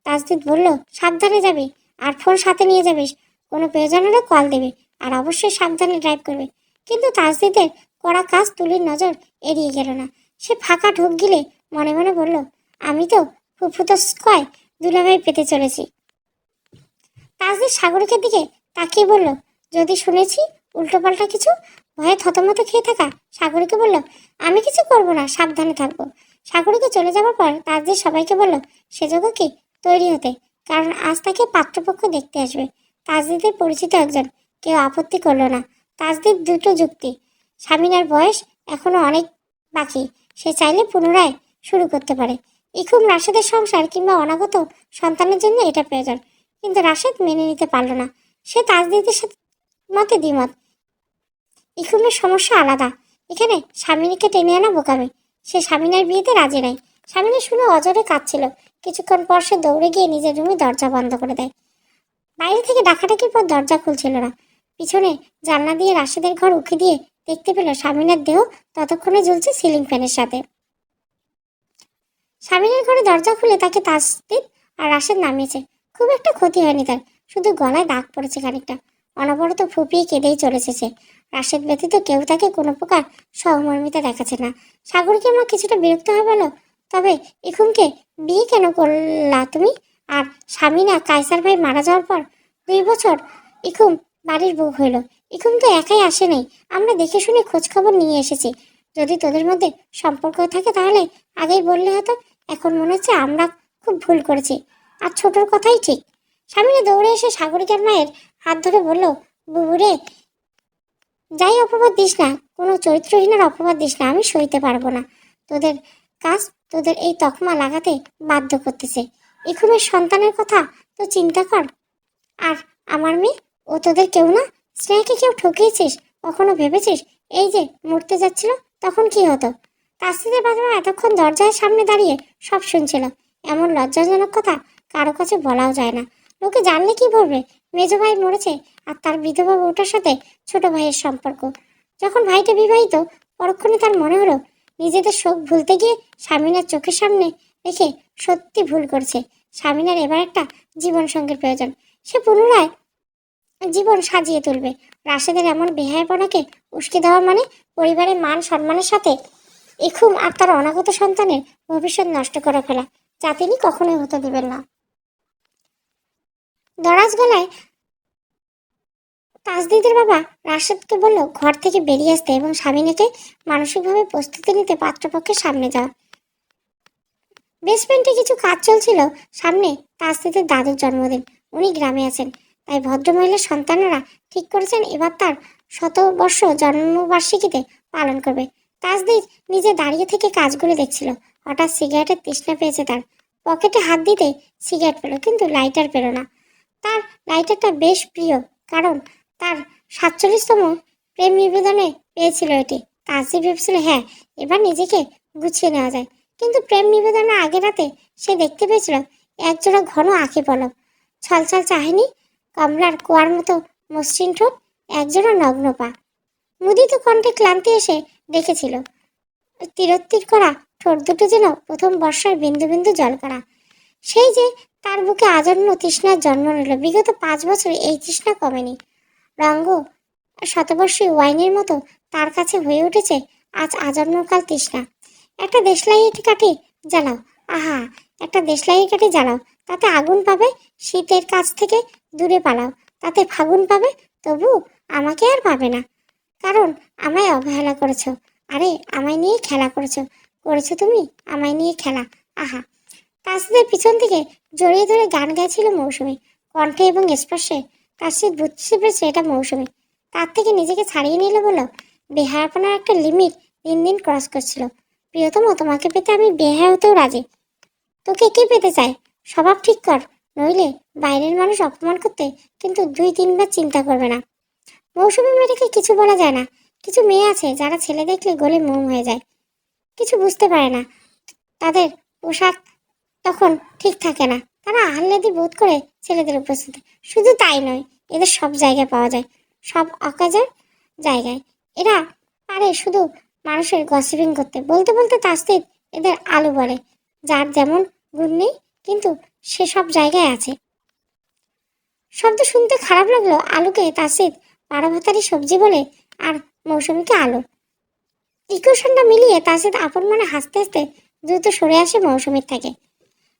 তাজদিদ বলল, সাবধানে যাবি, আর ফোন সাথে নিয়ে যাবিস, কোনো প্রয়োজন হলে কল দেবে, আর অবশ্যই সাবধানে ড্রাইভ করবে। কিন্তু তাজদিদের করা কাজ তুলির নজর এড়িয়ে গেল না। সে ফাঁকা ঢোক গিলে মনে মনে বলল, আমি তো ফুফুতো কয় দুলাভাই পেতে চলেছি। তাজদিদ সাগরিকার দিকে তাকিয়ে বলল, যদি শুনেছি উল্টোপাল্টা কিছু ভয়ে থতমত খেয়ে থাকা সাগরীকে বলল, আমি কিছু করব না, সাবধানে থাকবো। সাগরীকে চলে যাওয়ার পর তাজদিদ সবাইকে বলল সেজন্য কি তৈরি হতে, কারণ আজ তাকে পাত্রপক্ষ দেখতে আসবে। তাজদিদের পরিচিত একজন, কেউ আপত্তি করলো না। তাজদিদ দুটো যুক্তি, স্বামীনার বয়স এখনো অনেক বাকি, সে চাইলে পুনরায় শুরু করতে পারে। ইখুম রাশেদের সংসার কিংবা অনাগত সন্তানের জন্য এটা প্রয়োজন, কিন্তু রাশেদ মেনে নিতে পারল না। সে তাজদিদের সাথে মতে দ্বিমত। ইখুমের সমস্যা আলাদা, এখানে স্বামীকে টেনে আনা বোকামি। সে স্বামীনার বিয়েতে রাজি নাই। স্বামীনা শুনে অজরে কাঁদছিল। কিছুক্ষণ পর সে দৌড়ে গিয়ে নিজের রুমে দরজা বন্ধ করে দেয়। বাইরে থেকে ডাকাডাকির পর দরজা খুলছিল না। পিছনে জানলা দিয়ে রাশেদের ঘর উঁকি দিয়ে দেখতে পেল স্বামীনার দেহ ততক্ষণে ঝুলছে সিলিং ফ্যানের সাথে। স্বামীনার ঘরে দরজা খুলে তাকে তাজদিদ আর রাশেদ নামিয়েছে। খুব একটা ক্ষতি হয়নি তার, শুধু গলায় দাগ পড়েছে খানিকটা। অনবরত ফুপিয়ে কেঁদেই চলেছে সে। রাশেদ ব্যতীত কেউ তাকে কোনো প্রকার সহমর্মিতা দেখাচ্ছে না। সাগরীকে মা কিছুটা বিরক্ত হয়ে বলল, তবে ইখুমকে বিয়ে কেন করলা তুমি? আর স্বামীনা কায়সার ভাই মারা যাওয়ার পর 2 বছর ইখুম বাড়ির বউ হইল। ইখুম তো একাই আসে নাই, আমরা দেখে শুনে খোঁজ খবর নিয়ে এসেছি। যদি তোদের মধ্যে সম্পর্ক থাকে তাহলে আগেই বললে হতো। এখন মনে হচ্ছে আমরা খুব ভুল করেছি। আর ছোটর কথাই ঠিক। স্বামীনা দৌড়ে এসে সাগরিকার মায়ের হাত ধরে বলল, বুবুরে, যাই অপবাদ দিস না, কোনো চরিত্রহীনের অপবাদ দিস না, আমি সইতে পারবো না। তোদের কাজ তোদের এই তকমা লাগাতে বাধ্য করতেছে। ইখুমের সন্তানের কথা তো চিন্তা কর। আর আমার মেয়ে, ও তোদের কেউ না? স্নেহকে কেউ ঠকিয়েছিস? কখনো ভেবেছিস এই যে মরতে যাচ্ছিল তখন কি হতো? তাসদিদের বাবা এতক্ষণ দরজার সামনে দাঁড়িয়ে সব শুনছিল। এমন লজ্জাজনক কথা কারো কাছে বলাও যায় না। লোকে জানলে কি বলবে? মেজো ভাই মরেছে আর তার বিধবা বউটার সাথে ছোট ভাইয়ের সম্পর্ক। যখন ভাইটা বিবাহিত, পরক্ষণে তার মনে হলো নিজেদের শোক ভুলতে গিয়ে স্বামীনার চোখের সামনে রেখে সত্যি ভুল করছে। স্বামীনার এবার একটা জীবন সঙ্গীর প্রয়োজন। সে পুনরায় জীবন সাজিয়ে তুলবে। রাশেদের এমন বেহায়াপনাকে উস্কে দেওয়া মানে পরিবারের মান সম্মানের সাথে ইখুম আর তার অনাগত সন্তানের ভবিষ্যৎ নষ্ট করে ফেলা, যা তিনি কখনোই হতে দেবেন না। দরাজ গলায় তাজদিদের বাবা রাশেদকে বলল ঘর থেকে বেরিয়ে আসতে এবং স্বামীনাকে মানসিকভাবে প্রস্তুতি নিতে পাত্রপক্ষের সামনে যাওয়া। বেসমেন্টে কিছু কাজ চলছিল। সামনে তাজদিদের দাদুর জন্মদিন, উনি গ্রামে আছেন, তাই ভদ্রমহিলার সন্তানেরা ঠিক করেছেন এবার তার 100 বর্ষ জন্মবার্ষিকীতে পালন করবে। তাজদিদ নিজে দাঁড়িয়ে থেকে কাজগুলো দেখছিল। হঠাৎ সিগারেটের তৃষ্ণা পেয়েছে তার। পকেটে হাত দিতে সিগারেট পেল, কিন্তু লাইটার পেল না। তার লাইটারটা বেশ প্রিয়, কারণ তার 47তম প্রেম নিবেদনে পেয়েছিল এটি। তাজদিদ ভেবেছিল হ্যাঁ, এবার নিজেকে গুছিয়ে নেওয়া যায়। কিন্তু প্রেম নিবেদনের আগের রাতে সে দেখতে পেয়েছিল একজোড়া ঘন আঁখি পলক, ছলছল চাহনি, কমলার কুয়ার মতো মসৃণ ঠোঁট, একজোড়া নগ্ন পা। মুদিত কণ্ঠে ক্লান্তি এসে দেখেছিল তীরত্তির করা ঠোঁট দুটো যেন প্রথম বর্ষার বিন্দু বিন্দু জল করা। সেই যে তার বুকে আজন্ম তৃষ্ণার জন্ম নিল। বিগত 5 বছরে এই তৃষ্ণা কমেনি। রঙ্গ শতবর্ষী ওয়াইনের মতো তার কাছে হয়ে উঠেছে আজ আজন্মকাল তৃষ্ণা। একটা দেশলাই কাঠি জ্বালাও, আহা, একটা দেশলাই কাঠি জ্বালাও, তাতে আগুন পাবে। শীতের কাছ থেকে দূরে পালাও, তাতে ফাগুন পাবে। তবু আমাকে আর পাবে না, কারণ আমায় অবহেলা করেছো। আরে আমায় নিয়ে খেলা করেছো তুমি, আমায় নিয়ে খেলা। আহা। তাসদিদের পিছন থেকে জড়িয়ে ধরে গান গাইছিল মৌসুমী। কণ্ঠে এবং স্পর্শে তাসদিদ বুঝতে পেরেছে এটা মৌসুমী। তার থেকে নিজেকে ছাড়িয়ে নিলে বলল, বেহায়াপনার একটা লিমিট দিন দিন ক্রস করছিল। প্রিয়তম, তোমাকে পেতে আমি বেহায়া হতেও রাজি। তোকে কে পেতে চায়? স্বভাব ঠিক কর, নইলে বাইরের মানুষ অপমান করতে কিন্তু 2-3 বার চিন্তা করবে না। মৌসুমী মেয়েটাকে কিছু বলা যায় না। কিছু মেয়ে আছে যারা ছেলে দেখলে গলে মোম হয়ে যায়, কিছু বুঝতে পারে না। তাদের পোশাক তখন ঠিক থাকে না, তারা আহ্লাদি বোধ করে ছেলেদের উপস্থিতি। শুধু তাই নয়, এদের সব জায়গায় পাওয়া যায়, সব অকাজের জায়গায়। এরা পারে শুধু মানুষের গসিপিং করতে। বলতে বলতে তাসদিদ এদের আলু বলে, যার যেমন গুণ নেই, কিন্তু সে সব জায়গায় আছে। শব্দ শুনতে খারাপ লাগলো। আলুকে তাসদিদ 12 ভাতারি সবজি বলে, আর মৌসুমীকে আলু। ইকুয়েশনটা মিলিয়ে তাসদিদ আপন মনে হাসতে হাসতে দ্রুত সরে আসে মৌসুমীর থেকে।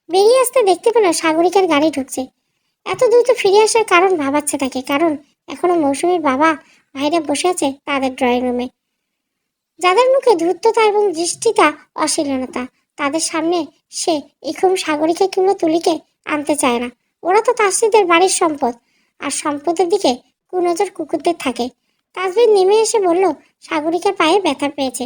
বেরিয়ে আসতে দেখতে পেল সাগরিকার গাড়ি ঢুকছে। এত দ্রুত ফিরে আসার কারণ ভাবাচ্ছে তাকে, কারণ এখনো মৌসুমীর বাবা ভাইরা বসে আছে তাদের ড্রয়িং রুমে, যাদের মুখে ধূর্ততা এবং দৃষ্টিতা অশীলনতা। তাদের সামনে সে ইখুম, সাগরিকা কিংবা তুলিকে আনতে চায় না। ওরা তো তাসরিদের বাড়ির সম্পদ, আর সম্পদের দিকে কুনজর কুকুরদের থাকে। তাসরিদ নেমে এসে বলল, সাগরিকার পায়ে ব্যথা পেয়েছে,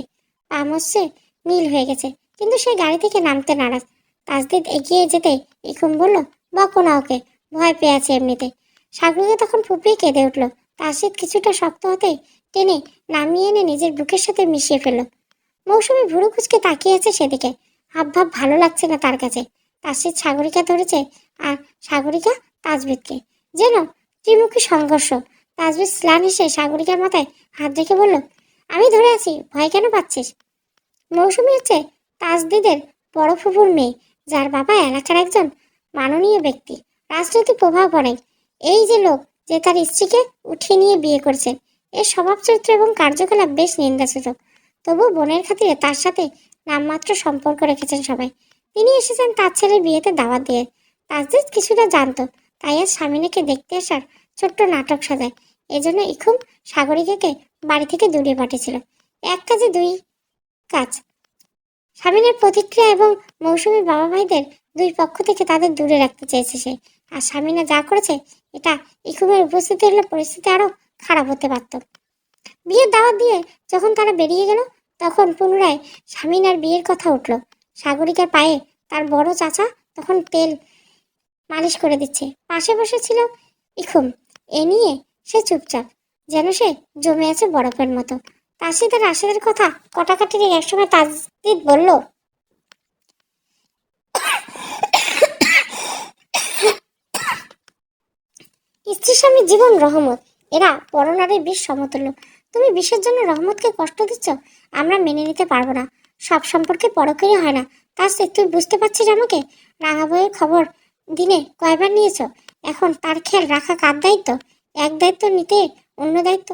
পা মচ্ছে নীল হয়ে গেছে, কিন্তু সে গাড়ি থেকে নামতে নারাজ। তাসদিদ এগিয়ে যেতে ইখুম বলল, বকো না ওকে, ভয় পেয়ে আছে এমনিতে। সাগরিকা তখন ফুপিয়ে কেঁদে উঠল। তাসরিদ কিছুটা শক্ত হতে টেনে নামিয়ে এনে নিজের বুকের সাথে মিশিয়ে ফেলল। মৌসুমী ভুরু কুচকে তাকিয়ে আছে সেদিকে। হাবভাব ভালো লাগছে না তার কাছে। তাসরিদ সাগরিকা ধরেছে, আর সাগরিকা তাজবিদকে। যেন ত্রিমুখী সংঘর্ষ। তাজবিদ স্লান হেসে সাগরিকার মাথায় হাত রেখে বলল, আমি ধরে আছি, ভয় কেন পাচ্ছিস? মৌসুমী হচ্ছে তাজদিদের বড় ফুফুর মেয়ে, যার বাবা এলাকার একজন মাননীয় ব্যক্তি, রাজনৈতিক প্রভাব অনেক। এই যে লোক যে তার স্ত্রীকে উঠিয়ে নিয়ে বিয়ে করেছে, এর স্বভাব চরিত্র এবং কার্যকলাপ বেশ নিন্দাসূচক। তবু বোনের খাতিরে তার সাথে নামমাত্র সম্পর্ক রেখেছেন সবাই। তিনি এসেছেন তার ছেলের বিয়েতে দাওয়াত দিয়ে। তাজদিদ কিছুটা জানতো, তাই আজ স্বামীনাকে দেখতে আসার ছোট্ট নাটক সাজায়। এজন্য ইখুম সাগরিকাকে বাড়ি থেকে দূরে পাঠিয়েছিল। এক কাজে দুই কাজ। স্বামীনের প্রতিক্রিয়া এবং মৌসুমীর বাবা ভাইদের দুই পক্ষ থেকে তাদের দূরে রাখতে চেয়েছে সে। আর স্বামীনা যা করেছে, এটা ইখুমের উপস্থিতি হলে পরিস্থিতি আরো খারাপ হতে পারত। বিয়ের দাওয়াত দিয়ে যখন তারা বেরিয়ে গেল, তখন পুনরায় স্বামীনার বিয়ের কথা উঠল। সাগরিকার পায়ে তার বড় চাচা তখন তেল মালিশ করে দিচ্ছে। পাশে বসে ছিল ইখুম। এ নিয়ে সে চুপচাপ, যেন সে জমে আছে বরফের মতো। তাসরিদের রাশেদের কথা কটাকাটির একসময় তাজদিদ বলল, স্ত্রী স্বামীর জীবন রহমত, এরা পরনারীর বিষ সমতুল্য। তুমি বিষের জন্য রহমতকে কষ্ট দিচ্ছ, আমরা মেনে নিতে পারবো না। সব সম্পর্কে পরকীয় হয় না। তাসরিদ, তুই বুঝতে পারছিস আমাকে? রাঙা বইয়ের খবর দিনে কয়বার নিয়েছ? এখন তার খেয়াল রাখা কার দায়িত্ব? এক দায়িত্ব নিতে অন্য দায়িত্ব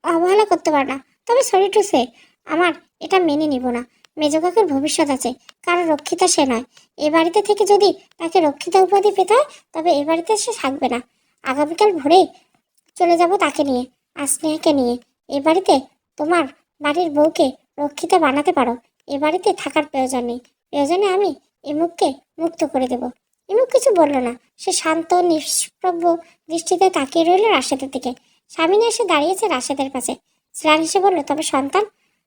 অবহেলা করতে পারে না। তবে সরি টু সে, আমার এটা মেনে নিব না। মেজকাকের ভবিষ্যৎ আছে, কারো রক্ষিতা সে নয়। এ বাড়িতে থেকে যদি তাকে রক্ষিতা উপাধি পেতে হয়, তবে এ বাড়িতে সে থাকবে না। আগামীকাল ভোরে চলে যাব তাকে নিয়ে, আর স্নেহাকে নিয়ে। এ বাড়িতে তোমার বাড়ির বউকে রক্ষিতা বানাতে পারো। এ বাড়িতে থাকার প্রয়োজন নেই। প্রয়োজনে আমি ইমুককে মুক্ত করে দেব। ইমুক কিছু বলল না। সে শান্ত নিষ্প্রভ দৃষ্টিতে তাকিয়ে রইল রাশেদের দিকে। স্বামীনে এসে দাঁড়িয়েছে রাশেদের পাশে। স্নান হেসে বলল, তবে সন্তান?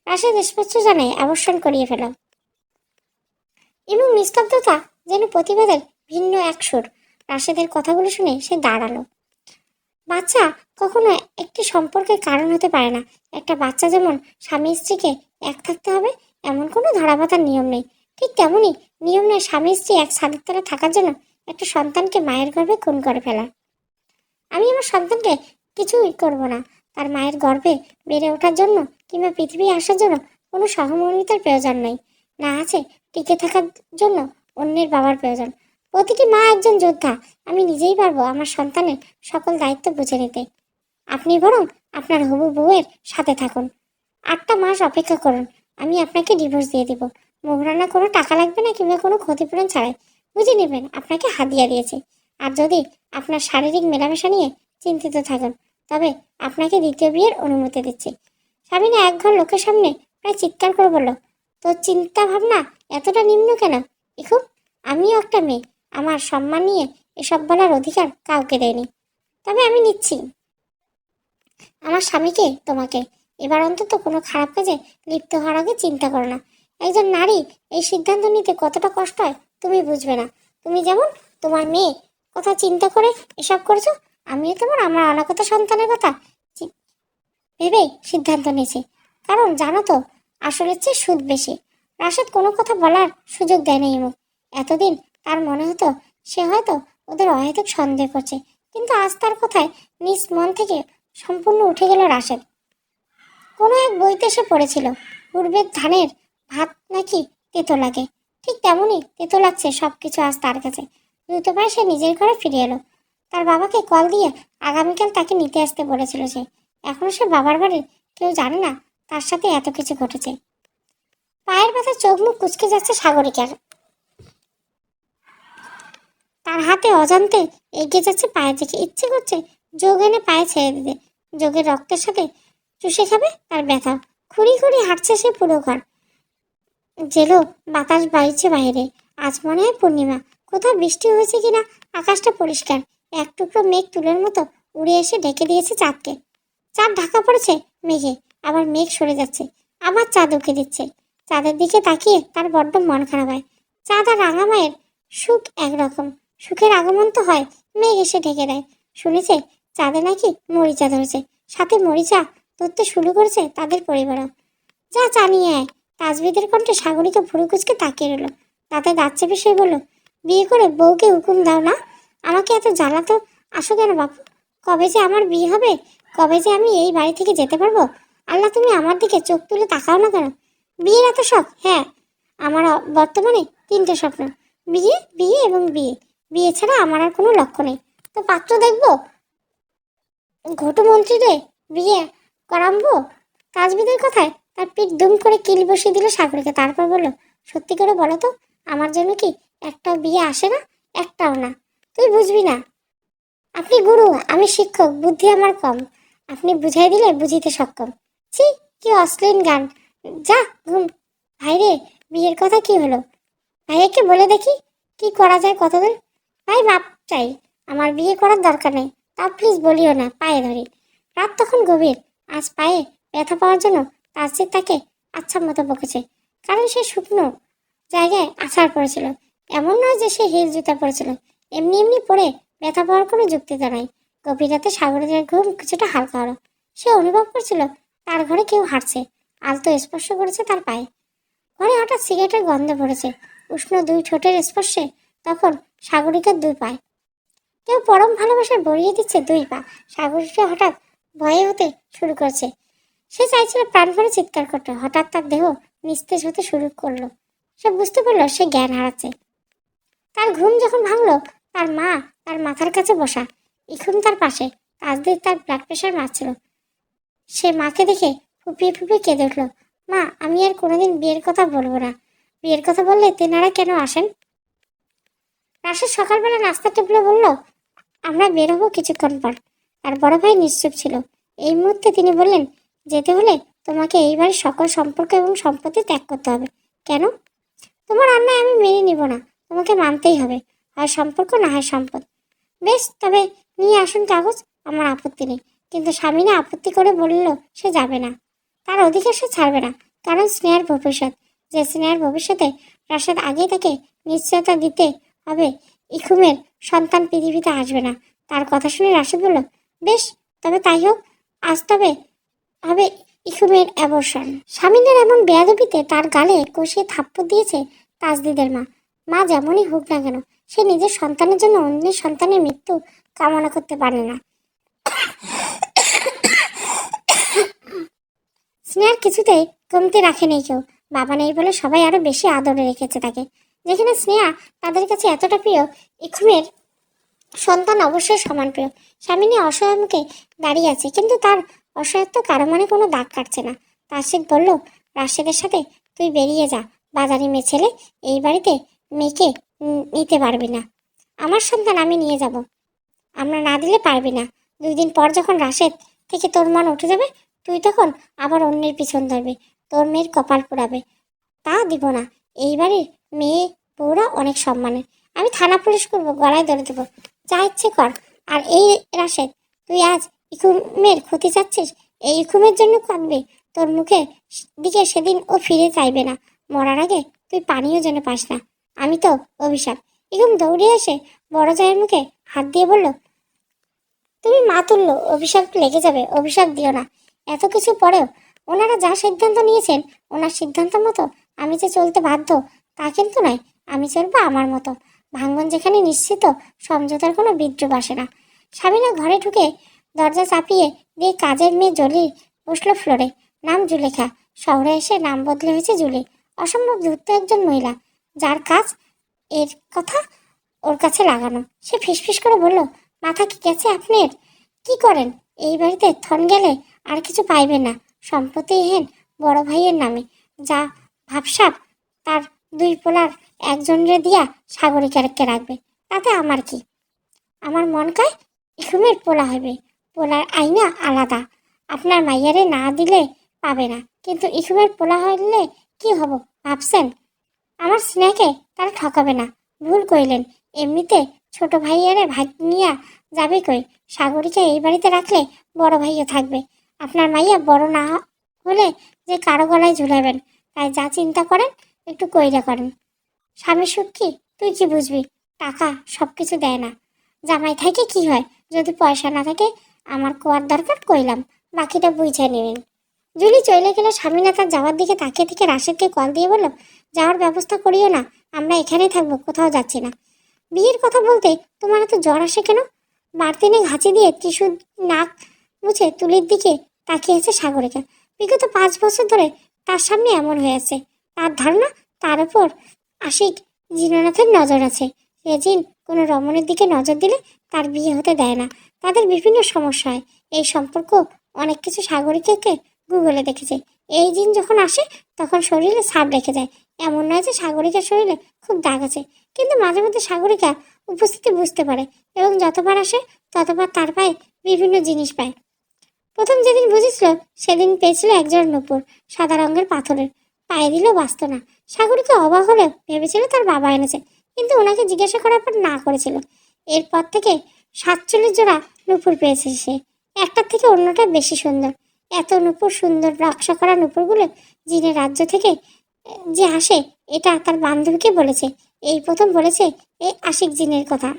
রাশেদ স্পষ্ট জানায় অবসান করিয়ে ফেল। ইমুক নিস্তব্ধতা যেন প্রতিবাদের ভিন্ন এক সুর। রাশেদের কথাগুলো শুনে সে দাঁড়ালো। বাচ্চা কখনো একটি সম্পর্কের কারণ হতে পারে না। একটা বাচ্চা যেমন স্বামী স্ত্রীকে এক থাকতে হবে, এমন কোনো ধরাবাঁধার নিয়ম নেই। ঠিক তেমনই নিয়ম নেই স্বামী স্ত্রী এক ছাদের তলে থাকার জন্য একটা সন্তানকে মায়ের গর্ভে খুন করে ফেলা। আমি আমার সন্তানকে কিছুই করব না। তার মায়ের গর্ভে বেড়ে ওঠার জন্য কিংবা পৃথিবী আসার জন্য কোনো সহমর্মিতার প্রয়োজন নেই। না আছে টিকে থাকার জন্য অন্যের বাবার প্রয়োজন। প্রতিটি মা একজন যোদ্ধা। আমি নিজেই পারবো আমার সন্তানের সকল দায়িত্ব বুঝে নিতে। আপনি বরং আপনার হবু বউয়ের সাথে থাকুন। 8টা মাস অপেক্ষা করুন, আমি আপনাকে ডিভোর্স দিয়ে দিব। মোহরানা কোনো টাকা লাগবে না কিংবা কোনো ক্ষতিপূরণ ছাড়াই। বুঝে নেবেন আপনাকে হাদিয়া দিয়েছে। আর যদি আপনার শারীরিক মেলামেশা নিয়ে চিন্তিত থাকেন, তবে আপনাকে দ্বিতীয় বিয়ের অনুমতি দিচ্ছি। স্বামীনা এক ঘর লোকের সামনে প্রায় চিৎকার করে বলল, তোর চিন্তা ভাবনা এতটা নিম্ন কেন? ইখুব, আমিও একটা মেয়ে। আমার সম্মান নিয়ে এসব বলার অধিকার কাউকে দেয়নি। তবে আমি নিচ্ছি আমার স্বামীকে তোমাকে। এবার অন্তত কোনো খারাপ কাজে লিপ্ত হওয়ার আগে চিন্তা করো না। একজন নারী এই সিদ্ধান্ত নিতে কতটা কষ্ট হয় তুমি বুঝবে না। তুমি যেমন তোমার মেয়ে কথা চিন্তা করে এসব করছো, আমিও তেমন আমার অনাগত সন্তানের কথা ভেবেই সিদ্ধান্ত নিয়েছি। কারণ জানো তো, আসলের চেয়ে সুদ বেশি। রাশেদ কোনো কথা বলার সুযোগ দেয় না ইমুক। এতদিন তার মনে হতো সে হয়তো ওদের অহেতুক সন্দেহ করছে, কিন্তু আজ তার কথায় নিজ মন থেকে সম্পূর্ণ উঠে গেল রাশেদ। কোনো এক বইতে সে পড়েছিল, পূর্বের ধানের ভাত নাকি তেতো লাগে। ঠিক তেমনই তেতো লাগছে সবকিছু আজ তার কাছে। দ্রুত পায়ে সে নিজের ঘরে ফিরে এলো। তার বাবাকে কল দিয়ে আগামীকাল তাকে নিতে আসতে বলেছিল সে। এখনো সে বাবার বাড়ির কেউ জানে না তার সাথে এত কিছু ঘটেছে। পায়ের ব্যথা চোখ মুখ কুচকে যাচ্ছে সাগরিকার। তার হাতে অজান্তে এগিয়ে যাচ্ছে পায়ের দিকে। ইচ্ছে করছে যোগ এনে পায়ে ছেড়ে দিতে, যোগের রক্তের সাথে চুষে খাবে তার ব্যথা। খুঁড়ি খুঁড়ি হাঁটছে সে পুরো ঘর। জেলো বাতাস বাইছে বাইরে। আজ মনে হয় পূর্ণিমা। কোথাও বৃষ্টি হয়েছে কিনা। আকাশটা পরিষ্কার। এক টুকরো মেঘ তুলোর মতো উড়ে এসে ঢেকে দিয়েছে চাঁদকে। চাঁদ ঢাকা পড়েছে মেঘে, আবার মেঘ সরে যাচ্ছে, আবার চাঁদ উঁকে দিচ্ছে। চাঁদের দিকে তাকিয়ে তার বড্ড মন খারাপ হয়। চাঁদ আর রাঙা মায়ের সুখ একরকম। সুখের আগমন তো হয়, মেঘ এসে ঢেকে দেয়। শুনেছে চাঁদে নাকি মরিচা ধরেছে, সাথে মরিচা ধরতে শুরু করেছে তাদের পরিবারও। যা চা নিয়ে আয়। তাজবিদের কণ্ঠে সাগরিকা ভুরু কুচকে তাকিয়ে রইল। তাতে দাঁত চেপে সে বলল, বিয়ে করে বউকে হুকুম দাও না। আমাকে এত জ্বালাতো আসো কেন বাপু? কবে যে আমার বিয়ে হবে? কবে যে আমি এই বাড়ি থেকে যেতে পারবো? আল্লাহ, তুমি আমার দিকে চোখ তুলে তাকাও না কেন? বিয়ের এত শখ? হ্যাঁ, আমার বর্তমানে 3টে স্বপ্ন। বিয়ে, বিয়ে এবং বিয়ে। বিয়ে ছাড়া আমার আর কোনো লক্ষ্য নেই। তো পাত্র দেখবো? ঘটু মন্ত্রীরে বিয়ে করাবো? তাজবিদের কথায় তার পিঠ দুম করে কিল বসিয়ে দিল সাগরীকে। তারপর বলল, সত্যি করে বলো তো, আমার জন্য কি একটা বিয়ে আসে না? একটাও না। তুই বুঝবি না। আপনি গুরু, আমি শিক্ষক, বুদ্ধি আমার কম। আপনি বুঝাই দিলে বুঝিতে সক্ষম। ছি, কি অশ্লীল গান। যা ঘুম। ভাইরে, বিয়ের কথা কি হলো? ভাইয়াকে বলে দেখি কি করা যায় কতদূর। ভাই মাপ চাই, আমার বিয়ে করার দরকার নেই। তা প্লিজ বলিও না, পায়ে ধরি। রাত তখন গভীর। আজ পায়ে ব্যথা পাওয়ার জন্য তাসজিদ তাকে আচ্ছা মতো বকেছে। কারণ সে শুকনো জায়গায় আছাড় পড়েছিল। এমন নয় যে সে হিল জুতা পড়েছিল। এমনি এমনি পড়ে ব্যথা পাওয়ার কোনো যুক্তিতা নাই। গভীর রাতে সাগরের ঘুম কিছুটা হালকা হলো। সে অনুভব করছিল তার ঘরে কেউ হাঁটছে, আলতো স্পর্শ করেছে তার পায়ে। ঘরে হঠাৎ সিগারেটের গন্ধ পড়েছে, উষ্ণ 2 ঠোঁটের স্পর্শে। তখন সাগরিকার 2 পায় কেউ পরম ভালোবাসার বড়িয়ে দিচ্ছে 2 পা। সাগরিকা হঠাৎ ভয়ে হতে শুরু করেছে। সে চাইছিল প্রাণ ভরে চিৎকার করতে, হঠাৎ তার দেহ নিস্তেজ হতে শুরু করলো। সে বুঝতে পারলো সে জ্ঞান হারাচ্ছে। তার ঘুম যখন ভাঙলো, তার মা তার মাথার কাছে বসা, ইখুম তার পাশে। তাজদিদ তার ব্লাড প্রেশার মারছিল। সে মাকে দেখে ফুপিয়ে ফুপিয়ে কেঁদে উঠল। মা, আমি আর কোনোদিন বিয়ের কথা বলবো না। বিয়ের কথা বললে তেনারা কেন আসেন? রাশেদ সকালবেলা নাস্তার টেবিলে বলল, আমরা বের হবো কিছুক্ষণ পর। আর বড় ভাই নিশ্চুপ ছিল। এই মুহূর্তে তিনি বললেন, যেতে হলে তোমাকে এই বাড়ির সকল সম্পর্ক এবং সম্পত্তি ত্যাগ করতে হবে। কেন? তোমার অন্যায় আমি মেনে নিব না। তোমাকে মানতেই হবে। হয় সম্পর্ক, না হয় সম্পদ। বেশ, তবে নিয়ে আসুন কাগজ। আমার আপত্তি নেই। কিন্তু স্বামীরা আপত্তি করে বলল সে যাবে না। তার অধিকার সে ছাড়বে না। কারণ স্নেহার ভবিষ্যৎ, যে স্নেহার ভবিষ্যতে রাশেদ আগেই তাকে নিশ্চয়তা দিতে হবে ইখুমের সন্তান পৃথিবীতে আসবে না। তার কথা শুনে রাশেদ বলল, বেশ, তবে তাই হোক। আজ তবে হবে ইখুমের অ্যাবর্শন। স্বামীনের এমন বেয়াদবিতে তার গালে কষিয়ে থাপ্পড় দিয়েছে তাজদিদের মা। মা যেমনই হোক না কেন, সে নিজের সন্তানের জন্য অন্যের সন্তানের মৃত্যু কামনা করতে পারে না। স্নেহার কিছুতেই কমতি রাখেনি কেউ। বাবা নেই বলে সবাই আরো বেশি আদরে রেখেছে তাকে। যেখানে স্নেহা তাদের কাছে এতটা প্রিয়, ইখুমের সন্তান অবশ্যই সমান প্রিয়। স্বামিনী অসহায় মুখে দাঁড়িয়ে আছে, কিন্তু তার অসহায়ত্ব কারো মনে কোনো দাগ কাটছে না। তাসিদ বলল, রাশেদের সাথে তুই বেরিয়ে যা। বাজারি মেয়ে ছেলে, এই বাড়িতে মেয়েকে নিতে পারবি না। আমার সন্তান আমি নিয়ে যাব। আমরা না দিলে পারবি না। 2 দিন পর যখন রাশেদ থেকে তোর মন উঠে যাবে, তুই তখন আবার অন্যের পিছন ধরবি, তোর মেয়ের কপাল পোড়াবে। তা দিব না। এই বাড়ির মেয়ে বউরা অনেক সম্মানের। আমি থানা পুলিশ করবো, গলায় ধরে দেবো, যা ইচ্ছে কর। আর এই রাশেদ, তুই আজ ইকুমের ক্ষতি চাচ্ছিস? এই ইকুমের জন্য কাঁদবে। তোর মুখে দিকে সেদিন ও ফিরে চাইবে না। মরার আগে তুই পানিও যেন পাস না। আমি তো অভিশাপ। ইকুম দৌড়ে এসে বড় জায়ের মুখে হাত দিয়ে বলল, তুমি মা তুললো, অভিশাপ লেগে যাবে। অভিশাপ দিও না। এত কিছু পরেও ওনারা যা সিদ্ধান্ত নিয়েছেন, ওনার সিদ্ধান্ত মতো আমি যে চলতে বাধ্য তা কিন্তু নয়। আমি চলবো আমার মতো। ভাঙ্গন যেখানে নিশ্চিত, সমঝোতার কোনো বিদ্রুপ আসে না। স্বামীরা ঘরে ঢুকে দরজা চাপিয়ে দিয়ে কাজের মেয়ে জলি বসলো ফ্লোরে। নাম জুলেখা। শহরে এসে নাম বদলে হয়েছে জুলি। অসম্ভব ধূর্ত একজন মহিলা, যার কাজ এর কথা ওর কাছে লাগানো। সে ফিসফিস করে বলল, মাথা কি গেছে আপনার? কি করেন এই বাড়িতে? থন গেলে আর কিছু পাইবেন না। সম্পত্তিহীন বড় ভাইয়ের নামে যা ভাবসাব, তার 2 পোলার একজনরে দিয়া সাগরিকাকে রাখবে। তাতে আমার কি? আমার মন কয় ইখুমের পোলা হবে। পোলার আইনা আলাদা। আপনার মাইয়ারে না দিলে পাবে না, কিন্তু ইকুমের পোলা হইলে কি হব ভাবছেন? আমার স্নেহকে তারা ঠকাবে না, ভুল কইলেন। এমনিতে ছোট ভাইয়ারে ভাগ্নিয়া যাবে কই? সাগরীকে এই বাড়িতে রাখলে বড় ভাইও থাকবে। আপনার মাইয়া বড় না হলে যে কারো গলায় ঝুলাবেন, তাই যা চিন্তা করেন একটু কইরা করেন। স্বামীর সুখ কি তুই কি বুঝবি? টাকা সব কিছু দেয় না। জামাই থাকে কি হয়? যদি পয়সা না থাকে আমার কোয়ার দরকার কইলাম, বাকিটা বুঝে নেবেন। জুলি চলে গেলে স্বামীনা তার যাওয়ার দিকে তাকিয়ে থেকে রাশেদকে কল দিয়ে বলল, যাওয়ার ব্যবস্থা করিও না, আমরা এখানেই থাকবো, কোথাও যাচ্ছি না। বিয়ের কথা বলতে তোমার এত জ্বর আসে কেন? বাড়তিনে ঘাঁচি দিয়ে টিস্যু নাক মুছে তুলির দিকে তাকিয়েছে সাগরিকা। বিগত 5 বছর ধরে তার সামনে এমন হয়েছে। তার ধারণা তার উপর আশিক জিননাথের নজর আছে। সে জিন কোনো রমণীর দিকে নজর দিলে তার বিয়ে হতে দেয় না। তাদের বিভিন্ন সমস্যা হয়। এই সম্পর্ক অনেক কিছু সাগরিকাকে গুগলে দেখেছে। এই জিন যখন আসে তখন শরীরে ছাপ রেখে যায়। এমন নয় যে সাগরিকার শরীরে খুব দাগ আছে, কিন্তু মাঝে মধ্যে সাগরিকা উপস্থিতি বুঝতে পারে এবং যতবার আসে ততবার তার পায়ে বিভিন্ন জিনিস পায়। প্রথম যেদিন বুঝেছিল সেদিন পেয়েছিল একজন নূপুর, সাদা রঙের পাথরের। পায়ে দিলেও বাঁচত না। সাগরিকা অবাক হলেও ভেবেছিল তার বাবা এনেছে, কিন্তু ওনাকে জিজ্ঞাসা করার পর না করেছিল। এরপর থেকে 47 জোড়া নূপুর পেয়েছে সে। একটার থেকে অন্যটা বেশি সুন্দর। এত নূপুর, সুন্দর নকশা করা নূপুরগুলো জিনের রাজ্য থেকে যে আসে এটা তার বান্ধবীকে বলেছে। এই প্রথম বলেছে এই আশিক জিনের কথা।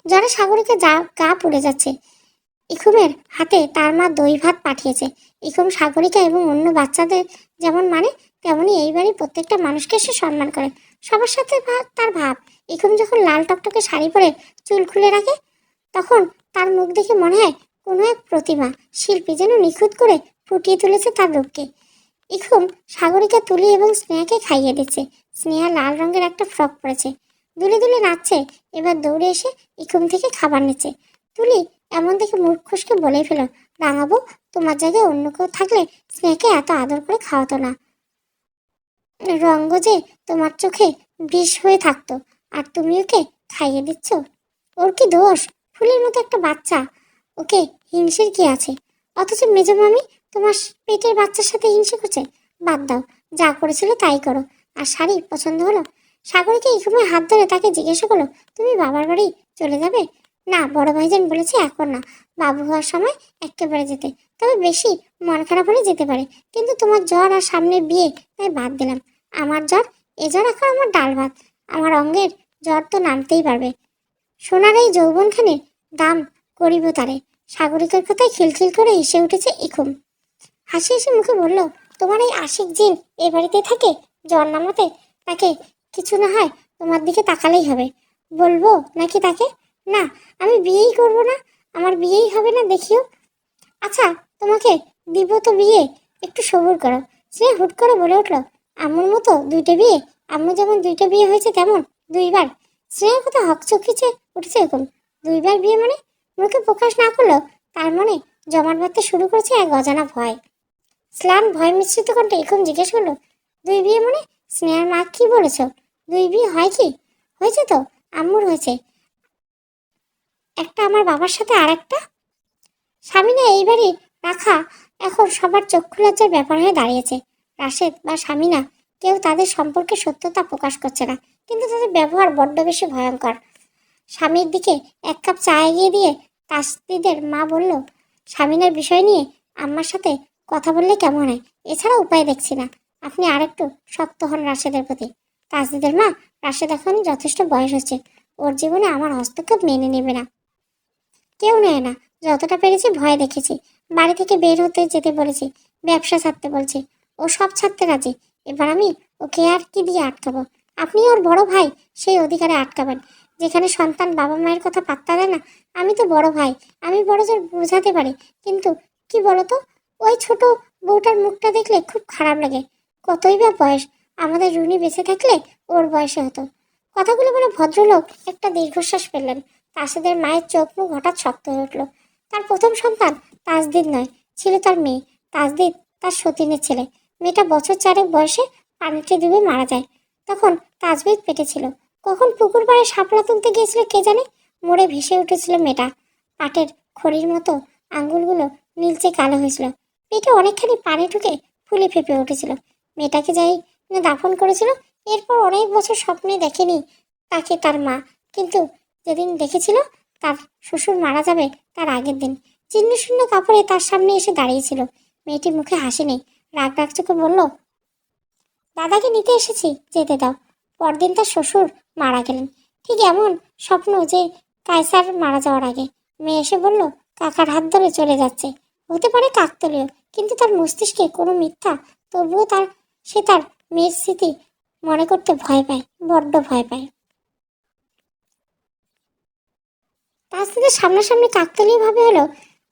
জ্বরে সাগরিকা গা পুড়ে যাচ্ছে। ইকুমের হাতে তার মা দই ভাত পাঠিয়েছে। ইকুম সাগরিকা এবং অন্য বাচ্চাদের যেমন মানে, তেমনি এই বাড়ির প্রত্যেকটা মানুষকে সে সম্মান করে। সবার সাথে তার ভাব। ইকুম যখন লাল টকটকে শাড়ি পরে চুল খুলে রাখে, তখন তার মুখ দেখে মনে হয় কোনো এক প্রতিমা শিল্পী যেন নিখুঁত করে ফুটিয়ে তুলেছে তার রূপকে। ইকুম সাগরিকা তুলি এবং স্নেহাকে খাইয়ে দিচ্ছে। স্নেহা লাল রঙের একটা ফ্রক পরেছে, দুলে দুলে নাচছে। এবার দৌড়ে এসে ইকুম থেকে খাবার নিচ্ছে। তুলি এমন দেখে মুখ খুশকে বলে ফেল, রাঙাবো, তোমার জায়গায় অন্য কেউ থাকলে স্নেহকে এত আদর করে খাওয়াতো না। রঙ্গ যে তোমার চোখে বিষ হয়ে থাকতো, আর তুমি ওকে খাইয়ে দিচ্ছ। ওর কি দোষ? ফুলের মতো একটা বাচ্চা, ওকে হিংসের কি আছে? অথচ মেজো মামি তোমার পেটের বাচ্চার সাথে হিংসে করছে। বাদ দাও, যা করেছিল তাই করো। আর শাড়ি পছন্দ হলো? সাগরীকে ইকুমের হাত ধরে তাকে জিজ্ঞাসা করলো, তুমি বাবার বাড়ি চলে যাবে? না, বড় ভাইজান বলেছে এখন না, বাবু হওয়ার সময় একেবারে যেতে। তবে বেশি মন খারাপ হলে যেতে পারে, কিন্তু তোমার জ্বর আর সামনে বিয়ে, তাই বাদ দিলাম। আমার জ্বর, এ জ্বর এখন আমার ডাল ভাত। আমার অঙ্গের জ্বর তো নামতেই পারবে। সোনার এই যৌবনখানির দাম করিব তারে। সাগরিকার কথায় খিলখিল করে হেসে উঠেছে ইকুম। হাসি হাসি মুখে বলল, তোমার এই আশিক জিন এ বাড়িতে থাকে জ্বর নামাতে? তাকে কিছু না হয় তোমার দিকে তাকালেই হবে। বলবো নাকি তাকে? না, আমি বিয়েই করব না, আমার বিয়েই হবে না, দেখিও। আচ্ছা, তোমাকে দিব তো বিয়ে, একটু সবুর করো। সে হুট করে বলে উঠল, আম্মুর মতো 2টে বিয়ে? আম্মু যেমন 2টে বিয়ে হয়েছে তেমন 2বার? স্নেহের কথা হকচকিয়ে উঠেছে এরকম। 2বার বিয়ে মানে? মুখে প্রকাশ না করলেও তার মনে জমাট বাঁধতে শুরু করেছে এক অজানা ভয়। স্লান ভয় মিশ্রিত কণ্ঠে এখন জিজ্ঞেস করলো, 2 বিয়ে মানে? স্নেহার মা কি বলেছ? 2 বিয়ে হয় কি? হয়েছে তো, আম্মুর হয়েছে একটা, আমার বাবার সাথে আর একটা। স্বামীনা এইবারই রাখা এখন সবার চক্ষু লজ্জার ব্যাপার হয়ে দাঁড়িয়েছে। রাশেদ বা স্বামীনা কেউ তাদের সম্পর্কে সত্যতা প্রকাশ করছে না, কিন্তু তাদের ব্যবহার বড্ড বেশি ভয়ঙ্কর। স্বামীর দিকে 1 কাপ চা এগিয়ে দিয়ে তাসদিদের মা বলল, স্বামীনার বিষয় নিয়ে আম্মার সাথে কথা বললে কেমন হয়? এছাড়া উপায় দেখছি না। আপনি আরেকটু শক্ত হন রাশেদের প্রতি। তাসদিদের মা, রাশেদ এখন যথেষ্ট বয়স হচ্ছে, ওর জীবনে আমার হস্তক্ষেপ মেনে নেবে না। কেউ নেয় না। যতটা পেরেছি ভয় দেখেছি। বাড়ি থেকে বের হতে যেতে বলেছি, ব্যবসা ছাড়তে বলছি, ও সব ছাড়তে রাজি। এবার আমি ওকে আর কি দিয়ে আটকাবো? আপনি ওর বড় ভাই, সেই অধিকারে আটকাবেন। যেখানে সন্তান বাবা মায়ের কথা পাত্তা দেয় না, আমি তো বড় ভাই, আমি বড় জোর বোঝাতে পারি। কিন্তু কি বলতো, ওই ছোট বউটার মুখটা দেখলে খুব খারাপ লাগে। কতই বা বয়স, আমাদের রুনি বেঁচে থাকলে ওর বয়সে হতো। কথাগুলো বলে ভদ্রলোক একটা দীর্ঘশ্বাস ফেললেন। তাসদিদের মায়ের চোখ মুখ হঠাৎ শক্ত হয়ে উঠল। তার প্রথম সন্তান তাসদিদ নয়, ছিল তার মেয়ে। তাসদিদ তার সতীনের ছেলে। মেয়েটা বছর 4 বয়সে পানিতে ডুবে মারা যায়। তখন তাসদিদ পেটে ছিল। কখন পুকুর পাড়ে শাপলা তুলতে গিয়েছিল কে জানে, মরে ভেসে উঠেছিল মেয়েটা। পাটের খড়ির মতো আঙ্গুলগুলো নীলচে কালো হয়েছিল। পেটে অনেকখানি পানি ঢুকে ফুলে ফেপে উঠেছিল। মেয়েটাকে যাই দাফন করেছিল, এরপর অনেক বছর স্বপ্নে দেখেনি তাকে তার মা, কিন্তু যেদিন দেখেছিল তার শ্বশুর মারা যাবে তার আগের দিন চিহ্ন শূন্য কাপড়ে তার সামনে এসে দাঁড়িয়েছিল। মেয়েটি মুখে হাসি নেই, রাগ রাগ চোখে বলল, দাদাকে নিতে এসেছি, যেতে দাও। পরদিন তার শ্বশুর মারা গেলেন। ঠিক এমন স্বপ্ন যে কায়সার মারা যাওয়ার আগে। মেয়ে এসে বলল, কাকার হাত ধরে চলে যাচ্ছে। হতে পারে কাকতালীয়, কিন্তু তার মস্তিষ্কে কোনো মিথ্যা। তবুও সে তার মেয়ের স্মৃতি মনে করতে ভয় পায়, বড্ড ভয় পায়। তার সামনাসামনি কাকতালীয় ভাবে হলো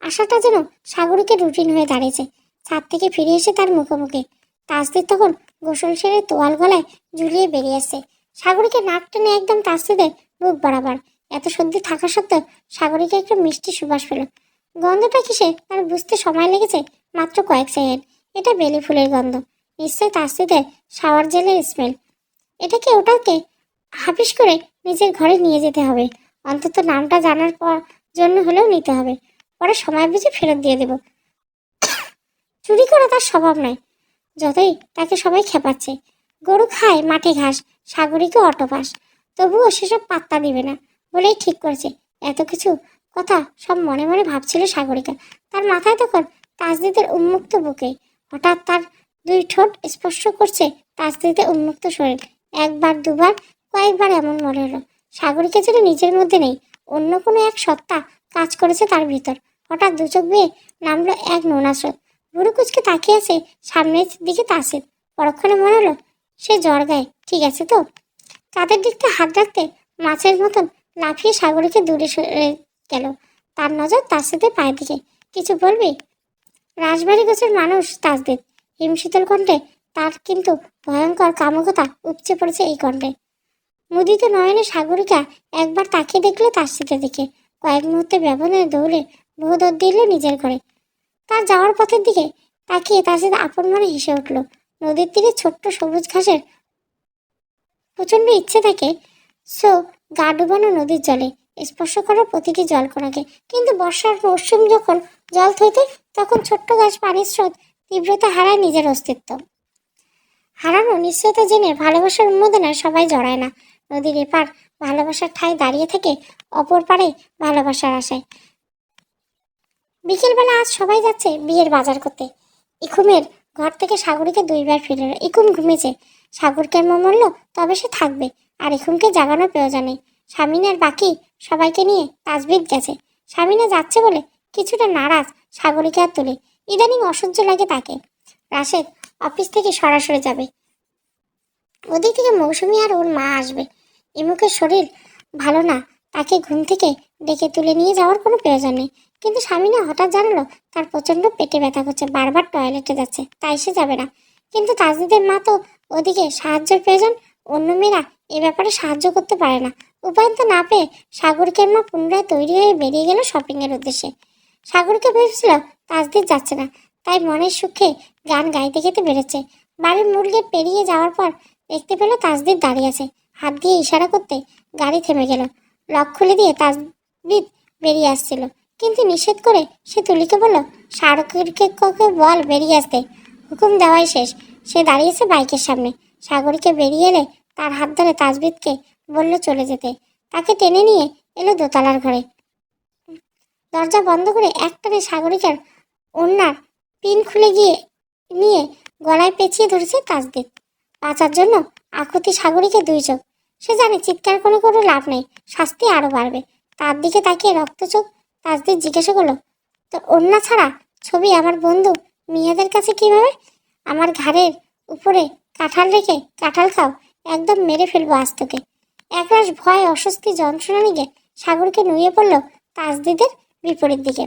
আশাটা যেন সাগরীকে রুটিন হয়ে দাঁড়িয়েছে। ছাদ থেকে ফিরে এসে তার মুখোমুখি তাসদিদ তখন গোসল সেরে তোয়াল গলায় ঝুলিয়ে বেরিয়ে আসছে। সাগরীকে নাক টেনে একদম তাসদিদের বুক বরাবর। এত সর্দি থাকা সত্ত্বেও সাগরীকে একটা মিষ্টি সুবাস পেল। গন্ধটা কিসে তার বুঝতে সময় লেগেছে মাত্র কয়েক সেকেন্ড। এটা বেলি ফুলের গন্ধ, নিশ্চয় তাসদিদের শাওয়ার জেলের স্মেল। এটাকে ওটাকে হাফিস করে নিজের ঘরে নিয়ে যেতে হবে। অন্তত নামটা জানার জন্য হলেও নিতে হবে, পরে সময় বুঝে ফেরত দিয়ে দেব। চুরি করা তার স্বভাব নয়, যতই তাকে সবাই খেপাচ্ছে। গরু খায় মাঠে ঘাস, সাগরীকে অটোপাস, তবুও সেসব পাত্তা দিবে না বলেই ঠিক করেছে। এত কিছু কথা সব মনে মনে ভাবছিল সাগরিকা। তার মাথায় তখন তাসদিদের উন্মুক্ত বুকে হঠাৎ তার দুই ঠোঁট স্পর্শ করছে তাসদিদের উন্মুক্ত শরীর। একবার দুবার কয়েকবার এমন মনে হলো সাগরিকা যেন নিজের মধ্যে নেই, অন্য কোনো এক সত্তা কাজ করেছে তার ভিতর। হঠাৎ দু চোখ বেয়ে নামলো এক নোনা স্রোত। বুড়ো কুচকে তাকিয়ে আছে সামনের দিকে তাসিদ। পরক্ষণে মনে হলো সে জ্বর গায়ে, ঠিক আছে তো। কাঁধের দিকটা হাত রাখতে মাছের মতন লাফিয়ে সাগরীকে দূরে সরে গেল। তার নজর তাসিদের পায়ের দিকে। কিছু বলবি? রাজবাড়ি গোছের মানুষ তাসদিদ, হিমশীতল কণ্ঠে। তার কিন্তু ভয়ঙ্কর কামুকতা উপচে পড়েছে এই কণ্ঠে। মুদিত নয়নে সাগরিকা একবার তাকিয়ে দেখলো তাসদিদের দিকে। কয়েক মুহূর্তে ব্যবধানে দৌড়ে বহুদূর দিল নিজের ঘরে। তার যাওয়ার পথের দিকে তাকিয়ে তাসদিদ আপন মনে হেসে উঠল। নদীর তীরে ছোট্ট সবুজ ঘাসের প্রচন্ড ইচ্ছে থাকে সো গা ডুবানো নদীর জলে স্পর্শ করার প্রতিটি জলকণাকে। কিন্তু বর্ষার মৌসুম যখন জল থইতে, তখন ছোট্ট গাছ পানির স্রোত তীব্রতা হারায় নিজের অস্তিত্ব। হারানো নিশ্চয়তা জেনে ভালোবাসার উন্মোদনায় সবাই জড়ায় না। নদীর এপার ভালোবাসার ঠাঁই দাঁড়িয়ে থেকে অপর পারে ভালোবাসার আশায়। বিকেলবেলা আজ সবাই যাচ্ছে বিয়ের বাজার করতে। ইকুমের ঘর থেকে সাগরীকে দুইবার ফিরে এলো। ইকুম ঘুমিয়েছে, সাগর কেন মরল তবে সে থাকবে, আর ইকুমকে জাগানোর প্রয়োজন নেই। স্বামীনার বাকি সবাইকে নিয়ে তাজবিদ গেছে। স্বামীনা যাচ্ছে বলে কিছুটা নারাজ সাগরীকে আর তুলে। ইদানিং অসহ্য লাগে তাকে। রাশেদ অফিস থেকে সরাসরি যাবে, ওদিক থেকে মৌসুমি আর ওর মা আসবে। ইমুকের শরীর ভালো না, তাকে ঘুম থেকে ডেকে তুলে নিয়ে যাওয়ার কোনো প্রয়োজন নেই। কিন্তু স্বামীনা হঠাৎ জানালো তার প্রচন্ড পেটে ব্যথা করছে, বারবার টয়লেটে যাচ্ছে, তাই সে যাবে না। কিন্তু তাজদিদের মা তো ওদিকে সাহায্যের প্রয়োজন। অন্য মেয়েরা এ ব্যাপারে সাহায্য করতে পারে না। উপায় তো না পেয়ে সাগরীকের মা পুনরায় তৈরি হয়ে বেরিয়ে গেল শপিং এর উদ্দেশ্যে। সাগরকে ভেবেছিল তাজদিদ যাচ্ছে না, তাই মনের সুখে গান গাইতে গেতে বেরোচ্ছে। বাড়ির মূল গেট পেরিয়ে যাওয়ার পর দেখতে পেল তাজদিদ দাঁড়িয়ে আছে। হাত দিয়ে ইশারা করতে গাড়ি থেমে গেল। লক খুলে দিয়ে তাজদিদ বেরিয়ে আসছিল, কিন্তু নিষেধ করে সে তুলিকে বলল, সাগরীকে বল বেরিয়ে আসতে। হুকুম দেওয়াই শেষ। সে দাঁড়িয়েছে বাইকের সামনে। সাগরীকে বেরিয়ে এলে তার হাত ধরে তাজদিদকে বলল চলে যেতে। তাকে টেনে নিয়ে এলো দোতলার ঘরে। দরজা বন্ধ করে একটানে সাগরিকার ওড়নার পিন খুলে নিয়ে গলায় পেঁচিয়ে ধরেছে তাজদিদ। বাঁচার জন্য আকুতি সাগরীকে দুই চোখ। সে জানে চিৎকার করে লাভ নেই, শাস্তি আরো বাড়বে। তার দিকে তাকিয়ে রক্ত চোখ তাজদিদ জিজ্ঞাসা করলো, তোর ওড়না ছাড়া ছবি আমার বন্ধু মিয়াদের কাছে কিভাবে? আমার ঘাড়ের উপরে কাঁঠাল রেখে কাঁঠাল খাও, একদম মেরে ফেলবো আজ তোকে। একরাশ ভয় অস্বস্তি যন্ত্রণা নিয়ে সাগরকে নুয়ে পড়ল তাজদিদের বিপরীত দিকে।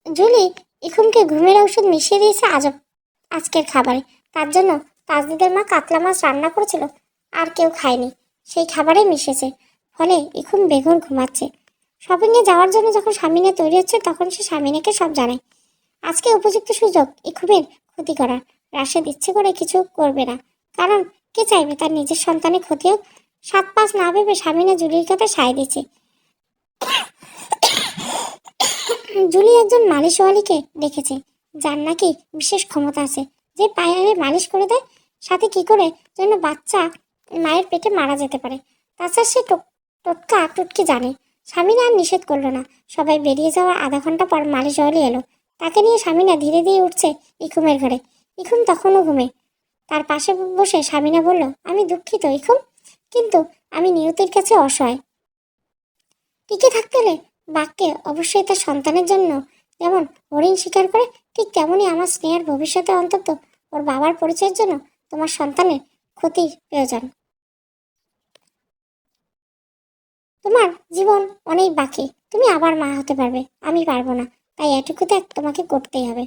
জুলি ইকুমকে ঘুমের ঔষধ মিশিয়ে দিয়েছে আজকের খাবারে। তার জন্য তাজদিদের মা কাতলা মাছ রান্না করেছিল, আর কেউ খায়নি, সেই খাবারে মিশেছে। ফলে ইকুম বেঘোর ঘুমাচ্ছে। শপিংয়ে যাওয়ার জন্য যখন স্বামীনে তৈরি হচ্ছে, তখন সে স্বামীনাকে সব জানায়। আজকে উপযুক্ত সুযোগ ইকুমের ক্ষতি করার। রাশেদ ইচ্ছে করে কিছু করবে না, কারণ কে চাইবে তার নিজের সন্তানের ক্ষতি হোক। 7-5 না ভেবে স্বামীনা জুলির কথা সায় দিচ্ছে। জুলি একজন মালিশওয়ালিকে ডেকেছে, যার নাকি বিশেষ ক্ষমতা আছে, যে পায়ে মালিশ করে দেয়, সাথে কি করে যেন বাচ্চা মায়ের পেটে মারা যেতে পারে। তাছাড়া সে টোটকা টুটকি জানে। স্বামীনা আর নিষেধ করলো না। সবাই বেরিয়ে যাওয়ার আধা ঘন্টা পর মালিশওয়ালি এলো। তাকে নিয়ে স্বামীনা ধীরে ধীরে উঠছে ইখুমের ঘরে। ইখুম তখনও ঘুমে। তার পাশে বসে স্বামীনা বলল, আমি দুঃখিত ইখুম, কিন্তু আমি নিয়তির কাছে অসহায়। টিকে থাকতে হলে বাঘকে অবশ্যই তার সন্তানের জন্য যেমন হরিণ শিকার করে, ঠিক তেমনই আমার স্নেহের ভবিষ্যতে অন্তত ওর বাবার পরিচয়ের জন্য তোমার সন্তানের ক্ষতির প্রয়োজন। তোমার জীবন অনেক বাকি, তুমি আবার মা হতে পারবে, আমি পারবো না, তাই এটুকু ত্যাগ তোমাকে করতেই হবে।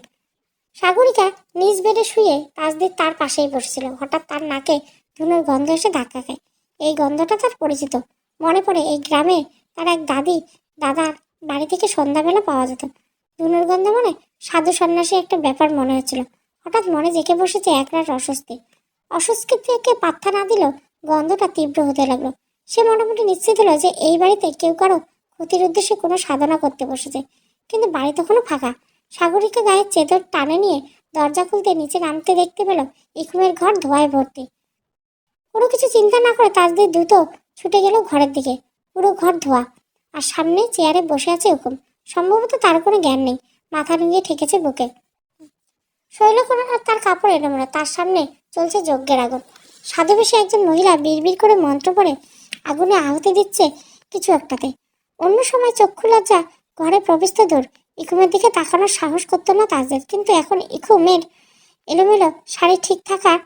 সাগরিকা নিজ বেডে শুয়ে তাজদের তার পাশেই বসছিল। হঠাৎ তার নাকে ধুনোর গন্ধ এসে ধাক্কা খায়। এই গন্ধটা তার পরিচিত। মনে পড়ে এই গ্রামে তার এক দাদার বাড়ি থেকে সন্ধ্যাবেলা পাওয়া যেত ধুনোর গন্ধ। মানে সাধু সন্ন্যাসী একটা ব্যাপার মনে হচ্ছিল। হঠাৎ মনে জেঁকে বসেছে একরাশ অস্বস্তি। অস্বস্তি থেকে পাত্তা না দিলেও গন্ধটা তীব্র হতে লাগলো। সে মোটামুটি নিশ্চিত হলো যে এই বাড়িতে কেউ কারো ক্ষতির উদ্দেশ্যে কোনো সাধনা করতে বসেছে। কিন্তু বাড়ি তখনও ফাঁকা। সাগরিকা গায়ের চেদর টানে নিয়ে দরজা খুলতে নিচে নামতে দেখতে পেল ইখুমের ঘর ধোঁয়ায় ভর্তি। কোনো কিছু চিন্তা না করে তাজদের দ্রুত ছুটে গেল ঘরের দিকে। পুরো ঘর ধোঁয়া, আর সামনে চেয়ারে বসে আছে হুকুম। সম্ভবত তার কোনো জ্ঞান নেই, মাথা নুয়ে ঠেকেছে বুকে। শৈলকোনা তার কাপড় এলোমেলো, তার সামনে চলছে যজ্ঞের আগুন। সাধুবেশে একজন মহিলা বিড়বিড় করে মন্ত্র পড়ে আগুনে আহুতি দিচ্ছে কিছু একটাতে। অন্য সময় চক্ষু লজ্জা ঘরে প্রবেশ তো দূর, ইকুমের দিকে তাকানোর সাহস করতো না তাজদের। কিন্তু এখন ইকুমের এলোমেলো শাড়ি ঠিক থাকার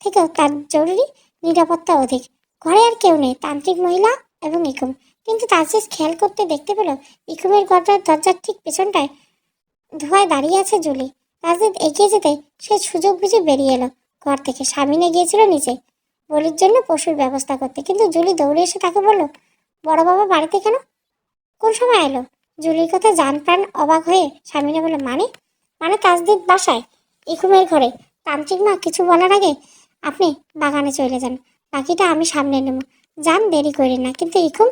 থেকেও তার জরুরি নিরাপত্তা অধিক। ঘরে আর কেউ নেই, তান্ত্রিক মহিলা এবং ইকুম। কিন্তু তাজদের খেয়াল করতে দেখতে পেল ইকুমের দরজার ঠিক পেছনটায় ধোঁয়ায় দাঁড়িয়ে আছে জুলি। তাজদের এগিয়ে যেতে সে সুযোগ বুঝে বেরিয়ে এলো ঘর থেকে। স্বামীনে গিয়েছিল নিচে বলির জন্য পশুর ব্যবস্থা করতে, কিন্তু জুলি দৌড়ে এসে তাকে বলল, বড় বাবা বাড়িতে কেন, কোন সময় এলো? জুলির কথা জান প্রাণ অবাক হয়ে স্বামীনে বলল, মানে তাজদের বাসায় ইকুমের ঘরে। তান্ত্রিক মা কিছু বলার আগে আপনি বাগানে চলে যান, বাকিটা আমি সামনে নেব। যান, দেরি করেন না। কিন্তু ইকুম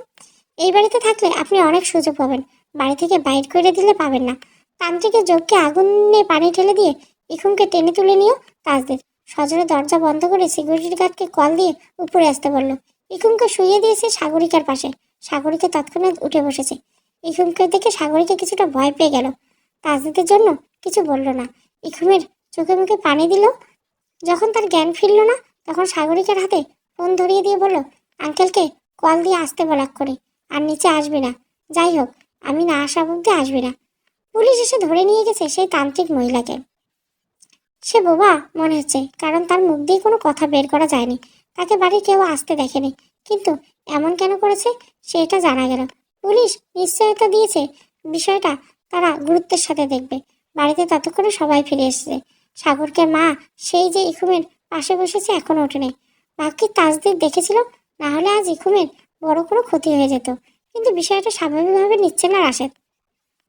এই বাড়িতে থাকলে আপনি অনেক সুযোগ পাবেন, বাড়ি থেকে বাইর করে দিলে পাবেন না। তান্ত্রিকের যোগকে আগুনে পানি ঢেলে দিয়ে ইকুমকে টেনে তুলে নিও তাজদের। সজোরে দরজা বন্ধ করে সিকিউরিটি গার্ডকে কল দিয়ে উপরে আসতে বলল। ইকুমকে শুইয়ে দিয়েছে সাগরিকার পাশে। সাগরিকা তৎক্ষণাৎ উঠে বসেছে। ইকুমকে দেখে সাগরিকা কিছুটা ভয় পেয়ে গেল। তাজদের জন্য কিছু বলল না। ইকুমের চোখে মুখে পানি দিল। যখন তার জ্ঞান ফিরল না, তখন সাগরিকার হাতে ফোন ধরিয়ে দিয়ে বলল, আঙ্কেলকে কল দিয়ে আসতে বলা করে, আর নিচে আসবি না। যাই হোক, আমি না আসা অব্দি আসবি না। পুলিশ এসে ধরে নিয়ে গেছে সেই তান্ত্রিক মহিলাকে। সে বোবা মনে হচ্ছে, কারণ তার মুখ দিয়ে কোনো কথা বের করা যায়নি। তাকে বাড়ি কেউ আসতে দেখেনি, কিন্তু এমন কেন করেছে সেটা জানা গেল। পুলিশ নিশ্চয়তা দিয়েছে বিষয়টা তারা গুরুত্বের সাথে দেখবে। বাড়িতে ততক্ষণে সবাই ফিরে এসেছে। সাগরকে মা সেই যে ইকুমের পাশে বসেছে এখনো ওঠেনি। ভাগ্যে তাজদের দেখেছিল, না হলে আজ ইকুমের বড় কোনো ক্ষতি হয়ে যেত। কিন্তু বিষয়টা স্বাভাবিকভাবে নিচ্ছে না রাশেদ।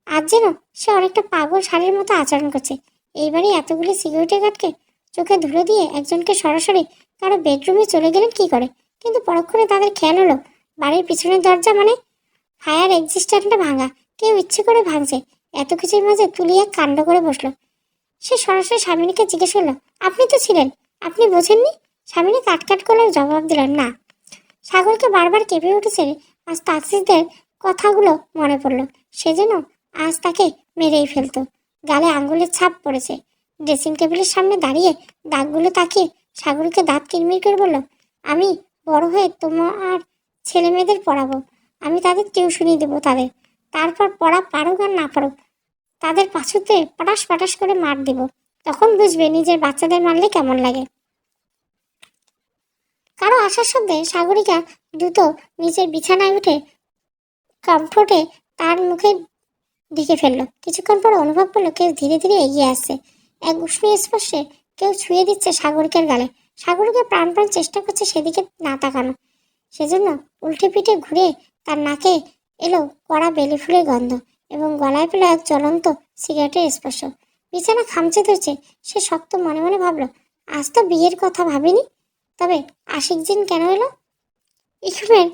আজ যেন সে অনেকটা পাগল শাড়ির মতো আচরণ করছে। এইবারই এতগুলি সিকিউরিটি গার্ডকে চোখে ধুলো দিয়ে একজনকে সরাসরি কারো বেডরুমে চলে গেলেন কি করে। কিন্তু পরক্ষণে তাদের খেয়াল হলো বাড়ির পিছনের দরজা, মানে ফায়ার এক্সিস্ট্যান্টটা ভাঙা। কেউ ইচ্ছে করে ভাঙছে। এত কিছুর মাঝে তুলি এক কাণ্ড করে বসলো। সে সরাসরি স্বামীকে জিজ্ঞেস করলো, আপনি তো ছিলেন, আপনি বোঝেননি? স্বামীনি কাটকাট করে জবাব দিলেন, না। সাগরকে বারবার কেঁপে উঠেছে। আজ তাসিসদের কথাগুলো মনে পড়লো। সে যেন আজ তাকে মেরেই ফেলতো। গালে আঙ্গুলের ছাপ পড়েছে। ড্রেসিং টেবিলের সামনে দাঁড়িয়ে দাগগুলো তাকিয়ে সাগরকে দাঁত কিরমির করে বলল, আমি বড় হয়ে তোমার ছেলে মেয়েদের পড়াবো। আমি তাদের টিউশনি দেবো তাদের। তারপর পড়া পারুক আর না পারুক, তাদের পাছুতে পাটাস পাটাস করে মার দিব। তখন বুঝবে নিজের বাচ্চাদের মারলে কেমন লাগে। কারো আসার শব্দে সাগরিকা দ্রুত নিচের বিছানায় উঠে কমফোর্টে তার মুখে ঢেকে ফেললো। কিছুক্ষণ পর অনুভব করলো কেউ ধীরে ধীরে এগিয়ে আসছে। এক উষ্ণ স্পর্শে কেউ ছুঁয়ে দিচ্ছে সাগরিকার গালে। সাগরিকা প্রাণ চেষ্টা করছে সেদিকে না তাকানো। সেজন্য উল্টে পিঠে ঘুরে তার নাকে এলো কড়া বেলি ফুলের গন্ধ এবং গলায় পেল এক জ্বলন্ত সিগারেটের স্পর্শ। বিছানা খামচে ধরছে। সে শক্ত মনে মনে ভাবলো, আজ তো বিয়ের কথা ভাবিনি, তবে আশিক জিন কেন এলো? ইকুমের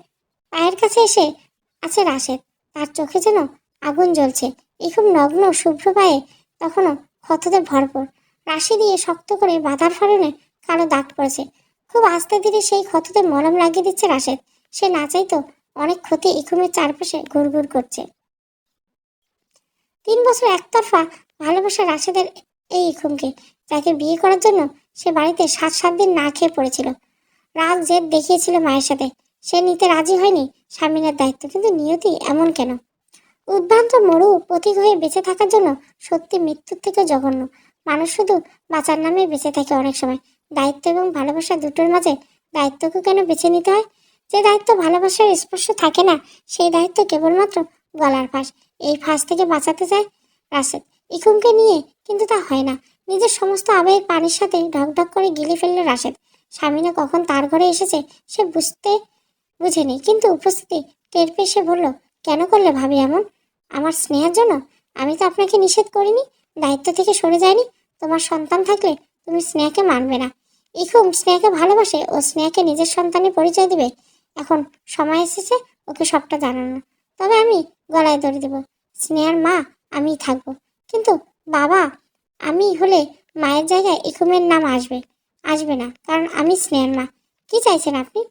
পায়ের কাছে এসে আছে রাশেদ। তার চোখে যেন আগুন জ্বলছে। ইকুম নগ্ন শুভ্র পায়ে তখনও ক্ষততে ভরপুর, রাশি দিয়ে শক্ত করে বাঁধার কারণে কালো দাগ পড়েছে। খুব আস্তে ধীরে সেই ক্ষততে মলম লাগিয়ে দিচ্ছে রাশেদ। সে না চাইতো অনেক ক্ষতি ইকুমের চারপাশে ঘুরঘুর করছে। 3 বছর একতরফা ভালোবাসা রাশেদের এই ইকুমকে, যাকে বিয়ে করার জন্য সে বাড়িতে 7 দিন না খেয়ে পড়েছিল। রাগ জেদ দেখিয়েছিল মায়ের সাথে, সে নিতে রাজি হয়নি স্বামীনের দায়িত্ব। কিন্তু নিয়তি এমন কেন? উদ্ভ্রান্ত মরু প্রতীক হয়ে বেঁচে থাকার জন্য সত্যি মৃত্যুর থেকে জঘন্য। মানুষ শুধু বাঁচার নামে বেঁচে থাকে অনেক সময়। দায়িত্ব এবং ভালোবাসা দুটোর মাঝে দায়িত্বকে কেন বেছে নিতে হয়? যে দায়িত্ব ভালোবাসার স্পর্শ থাকে না, সেই দায়িত্ব কেবলমাত্র গলার ফাঁস। এই ফাঁস থেকে বাঁচাতে চায় রাশেদ ইকুমকে নিয়ে, কিন্তু তা হয় না। নিজের সমস্ত আবেগ পানির সাথে ঢকঢক করে গিলে ফেললো রাশেদ। স্বামীনা কখন তার ঘরে এসেছে সে বুঝেনি, কিন্তু উপস্থিতি টের পেয়ে সে বলল, কেন করলে ভাবি এমন? আমার স্নেহের জন্য? আমি তো আপনাকে নিষেধ করিনি, দায়িত্ব থেকে সরে যায়নি। তোমার সন্তান থাকলে তুমি স্নেহাকে মানবে না। ইকুম স্নেহাকে ভালোবাসে, ও স্নেহাকে নিজের সন্তানের পরিচয় দিবে। এখন সময় এসেছে ওকে সবটা জানানো। তবে আমি গলায় দড়ি দেব, স্নেহার মা আমিই থাকবো। কিন্তু বাবা, আমি হলে মায়ের জায়গায় ইকুমের নাম আসবে না, কারণ আমি স্নেহার মা। কি চাইছেন আপনি?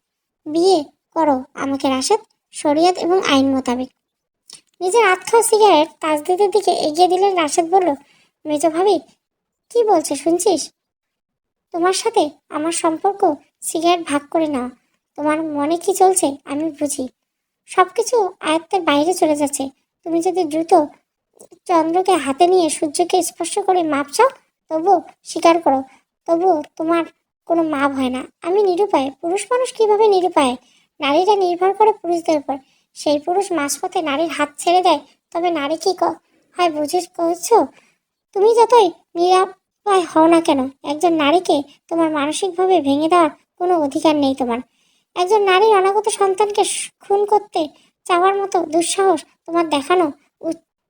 বিয়ে করো আমাকে রাশেদ, শরীয়ত এবং আইন মোতাবেক। নিজের আতখাওয়া সিগারেট তাজদিদের দিকে এগিয়ে দিলেন রাশেদ। বলল, মেজো ভাবি কি বলছে শুনছিস? তোমার সাথে আমার সম্পর্ক সিগারেট ভাগ করে নাও। তোমার মনে কি চলছে আমি বুঝি। সবকিছু আয়ত্তের বাইরে চলে যাচ্ছে। তুমি যদি দ্রুত চন্দ্রকে হাতে নিয়ে সূর্যকে স্পর্শ করে মাপ চাও, তবুও স্বীকার করো, তবুও তোমার কোনো মাপ হয় না। আমি নিরুপায়। পুরুষ মানুষ কিভাবে নিরুপায়? নারীরা নির্ভর করে পুরুষদের উপর। সেই পুরুষ মাঝপথে নারীর হাত ছেড়ে দেয়, তবে নারী কি হয় বুঝে করছো? তুমি যতই নিরাপয় হও না কেন, একজন নারীকে তোমার মানসিকভাবে ভেঙে দেওয়ার কোনো অধিকার নেই তোমার। একজন নারীর অনাগত সন্তানকে খুন করতে চাওয়ার মতো দুঃসাহস তোমার দেখানো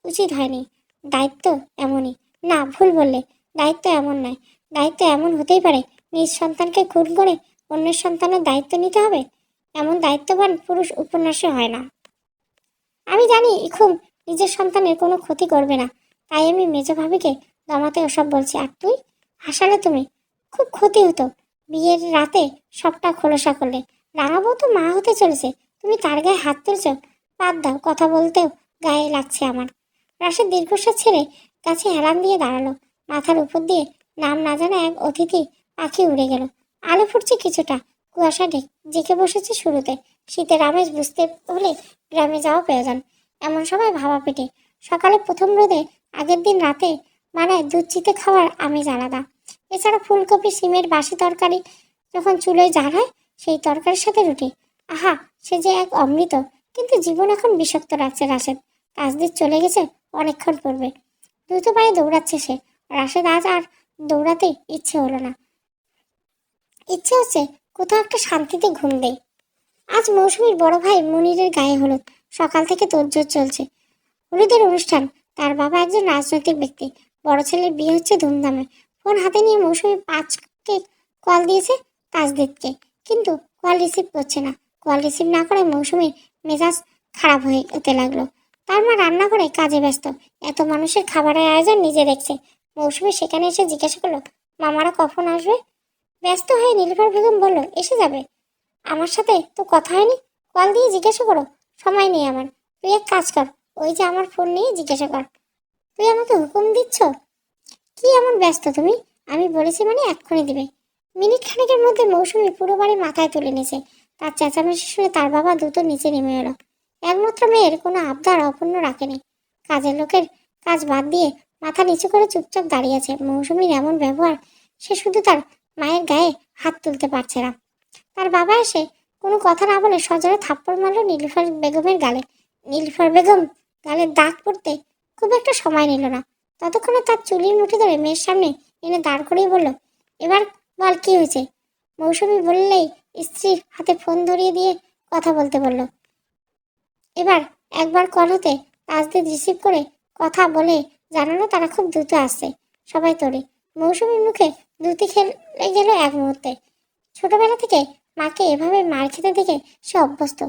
উচিত হয়নি। দায়িত্ব এমনই। না, ভুল বললে। দায়িত্ব এমন নয়। দায়িত্ব এমন হতেই পারে নিজ সন্তানকে খুন করে অন্যের সন্তানের দায়িত্ব নিতে হবে। এমন দায়িত্ববান পুরুষ উপন্যাসে হয় না। আমি জানি ইখুম নিজের সন্তানের কোনো ক্ষতি করবে না, তাই আমি মেজো ভাবিকে দমাতে ওসব বলছি। আর তুই হাসালে তুমি, খুব ক্ষতি হতো। বিয়ের রাতে সবটা খোলসা করলে। রাঙাবো তো মা হতে চলেছে, তুমি তার গায়ে হাত তুলছ? বাদ দাও, কথা বলতেও গায়ে লাগছে আমার। রাশেদ দীর্ঘশ্বাস ছেড়ে গাছে হেলান দিয়ে দাঁড়ালো। মাথার উপর দিয়ে নাম না জানা এক অতিথি পাখি উড়ে গেল। আলো ফুটছে কিছুটা, কুয়াশা জেঁকে বসেছে শুরুতে। শীতের আমেজ বুঝতে হলে গ্রামে যাওয়া প্রয়োজন। এমন সময় ভাবা পেটে সকালে প্রথম রোদে আগের দিন রাতে বানায় দুধ চিতে খাওয়ার আমেজ আলাদা। এছাড়া ফুলকপি সিমের বাসি তরকারি যখন চুলোয় জ্বাল হয়, সেই তরকারির সাথে রুটি, আহা, সে যে এক অমৃত। কিন্তু জীবন এখন বিষাক্ত রাখছে রাশেদ। তাজদিদ চলে গেছে অনেকক্ষণ পূর্বে। দ্রুত পায়ে দৌড়াচ্ছে সে। রাশেদ আজ আর দৌড়াতে ইচ্ছে হলো না। ইচ্ছে হচ্ছে কোথাও একটা শান্তিতে ঘুম দেয়। আজ মৌসুমীর বড় ভাই মুনিরের গায়ে হলুদ। সকাল থেকে তোড়জোড় চলছে। হলুদের অনুষ্ঠান। তার বাবা একজন রাজনৈতিক ব্যক্তি। বড় ছেলের বিয়ে হচ্ছে ধুমধামে। ফোন হাতে নিয়ে মৌসুমী 5কে কল দিয়েছে তাজদিদকে, কিন্তু কল রিসিভ করছে না। কল রিসিভ না করে মৌসুমীর মেজাজ খারাপ হতে লাগলো। তার মা রান্নাঘরে কাজে ব্যস্ত। এত মানুষের খাবারের আয়োজন নিজে দেখছে। মৌসুমী সেখানে এসে জিজ্ঞাসা করলো, মামারা কখন আসবে? ব্যস্ত হয়ে নীলুফার বেগম বলল, এসে যাবে। আমার সাথে তো কথা হয়নি, কল দিয়ে জিজ্ঞাসা করো। সময় নেই আমার। তুই এক কাজ কর, ওই যে আমার ফোন নিয়ে জিজ্ঞাসা কর। তুই আমাকে হুকুম দিচ্ছ? কি এমন ব্যস্ত তুমি? আমি বলেছি মানে এক্ষুনি দিবে। মিনিট খানেকের মধ্যে মৌসুমী পুরো বাড়ি মাথায় তুলে নিয়েছে। তার চেঁচামেচি শুনে তার বাবা দ্রুত নিচে নেমে এলো। একমাত্র মেয়ের কোনো আবদার অপূর্ণ রাখেনি। কাজের লোকের কাজ বাদ দিয়ে মাথা নিচু করে চুপচাপ দাঁড়িয়ে আছে। মৌসুমীর এমন ব্যবহার, সে শুধু তার মায়ের গায়ে হাত তুলতে পারছে না। তার বাবা এসে কোনো কথা না বলে সজোরে থাপ্পড় মারল নীলুফার বেগমের গালে। নীলুফার বেগম গালে দাগ পড়তে খুব একটা সময় নিল না। ততক্ষণে তার চুলির মুঠি ধরে মেয়ের সামনে এনে দাঁড় করিয়ে বলল, এবার বল কি হয়েছে? মৌসুমী বললেই স্ত্রীর হাতে ফোন ধরিয়ে দিয়ে কথা বলতে বলল। এবার একবার কল হতে তাজদিদ রিসিভ করে কথা বলে জানালো তারা খুব দ্রুত আসছে। সবাই তোরে। মৌসুমীর মুখে দ্রুতি খেলে গেল এক মুহূর্তে। ছোটবেলা থেকে মাকে এভাবে মার খেতে দেখে সে অভ্যস্ত।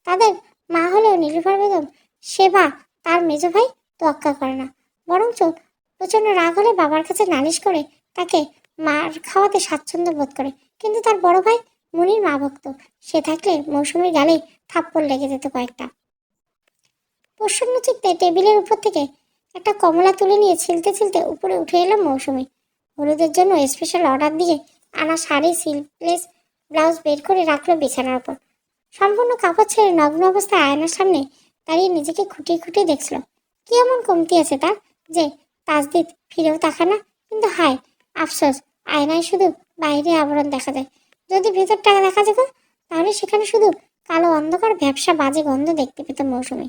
তাদের মা হলেও নীলুফার বেগম সেবা তার মেজো ভাই তোয়াক্কা করে না, বরঞ্চ প্রচণ্ড রাগ হলে বাবার কাছে নালিশ করে তাকে মার খাওয়াতে স্বাচ্ছন্দ্য বোধ করে। কিন্তু তার বড় ভাই মুনির মা ভক্ত, সে থাকলে মৌসুমীর গালে থাপ্পড় লেগে যেত কয়েকটা। প্রসন্ন চিত্তে টেবিলের উপর থেকে একটা কমলা তুলে নিয়ে ছিলতে ছিলতে উপরে উঠে এলাম মৌসুমী। হলুদের জন্য স্পেশাল অর্ডার দিয়ে আনা শাড়ি সিল্কলেস ব্লাউজ বের করে রাখলো বিছানার উপর। সম্পূর্ণ কাপড় ছেড়ে নগ্ন অবস্থায় আয়নার সামনে দাঁড়িয়ে নিজেকে খুঁটিয়ে খুঁটিয়ে দেখছিল। কি এমন কমতি আছে তার যে তাজদিদ ফিরেও তাকানা? কিন্তু হায় আফসোস, আয়নায় শুধু বাইরে আবরণ দেখা যায়। যদি ভেতরটা দেখা যেত তাহলে সেখানে শুধু কালো অন্ধকার ভ্যাপসা বাজে গন্ধ দেখতে পেত মৌসুমী।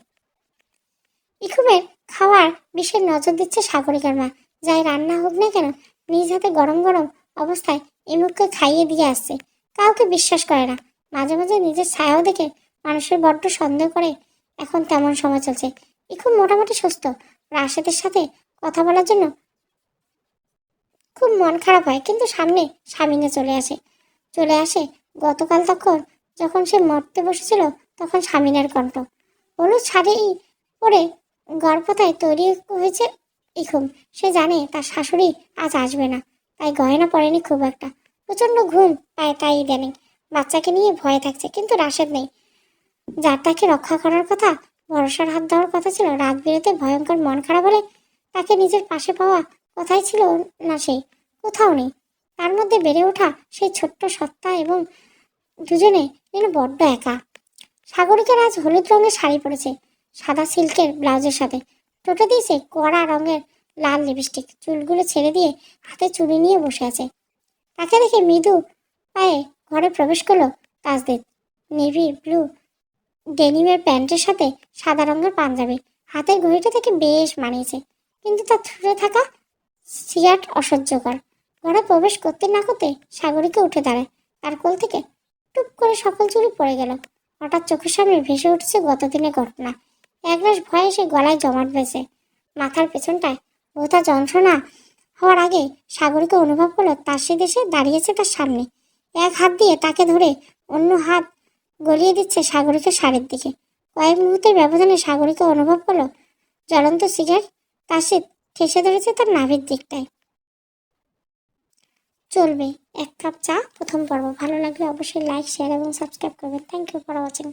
ইকুমের খাওয়ার বিশেষ নজর দিচ্ছে সাগরিকার মা। যাই রান্না হোক না কেন নিজ হাতে গরম গরম অবস্থায় ইমুককে খাইয়ে দিয়ে আসছে। কাউকে বিশ্বাস করে না, মাঝে মাঝে নিজের ছায়াও দেখে মানুষের বড্ড সন্দেহ করে। এখন তেমন সময় চলছে। ইকুম মোটামুটি সুস্থ। রাশেদের সাথে কথা বলার জন্য খুব মন খারাপ হয়, কিন্তু সামনে স্বামীনে চলে আসে গতকাল যখন সে মরতে বসেছিল তখন স্বামীনের কণ্ঠ। হলুদ শাড়ি পরে গড়পতায় তৈরি হয়েছে ইকুম। সে জানে তার শাশুড়ি আজ আসবে না, তাই গয়না পরেনি খুব একটা। প্রচন্ড ঘুম পায় তাই ইদানিং। বাচ্চাকে নিয়ে ভয়ে থাকছে, কিন্তু রাশেদ নেই, যার তাকে রক্ষা করার কথা, ভরসার হাত দেওয়ার কথা ছিল। রাত বিরেতে ভয়ঙ্কর মন খারাপ হলে তাকে নিজের পাশে পাওয়া কথাই ছিল না, সেই কোথাও নেই। তার মধ্যে বেড়ে ওঠা সেই ছোট্ট সত্তা, এবং দুজনে যেন বড্ড একা। সাগরিকার আজ হলুদ রঙের শাড়ি পরেছে সাদা সিল্কের ব্লাউজের সাথে। টোটো দিয়েছে কড়া রঙের লাল লিপস্টিক। চুলগুলো ছেড়ে দিয়ে হাতে চুড়ি নিয়ে বসে আছে। তাকে দেখে মৃদু পায়ে ঘরে প্রবেশ করলো তাজদিদ। নেভি ব্লু ডেনিমের প্যান্টের সাথে সাদা রঙের পাঞ্জাবি। হাতের ঘড়িটা থেকে বেশ মানিয়েছে, কিন্তু তার ছুঁড়ে থাকা সিগারেট অসহ্যকর। ঘরে প্রবেশ করতে না করতে সাগরিকা উঠে দাঁড়ায়। তার কোল থেকে টুপ করে সকল চুরি পড়ে গেল। হঠাৎ চোখের সামনে ভেসে উঠছে গতদিনের ঘটনা। একরাশ ভয়ে সে গলায় জমাট বেঁধে মাথার পেছনটায় বোথা যন্ত্রণা হওয়ার আগে সাগরিকা অনুভব করলো তার দেশে দাঁড়িয়েছে তার সামনে। এক হাত দিয়ে তাকে ধরে অন্য হাত গলিয়ে দিচ্ছে সাগরিকার শাড়ির দিকে। কয়েক মুহূর্তের ব্যবধানে সাগরিকা অনুভব করলো জ্বলন্ত সিগারেট তাসিদ ঠেসে ধরেছে তার নাভির দিকটায়। চলবে এক কাপ চা প্রথম পর্ব। ভালো লাগলে অবশ্যই লাইক শেয়ার এবং সাবস্ক্রাইব করবেন। Thank you for watching.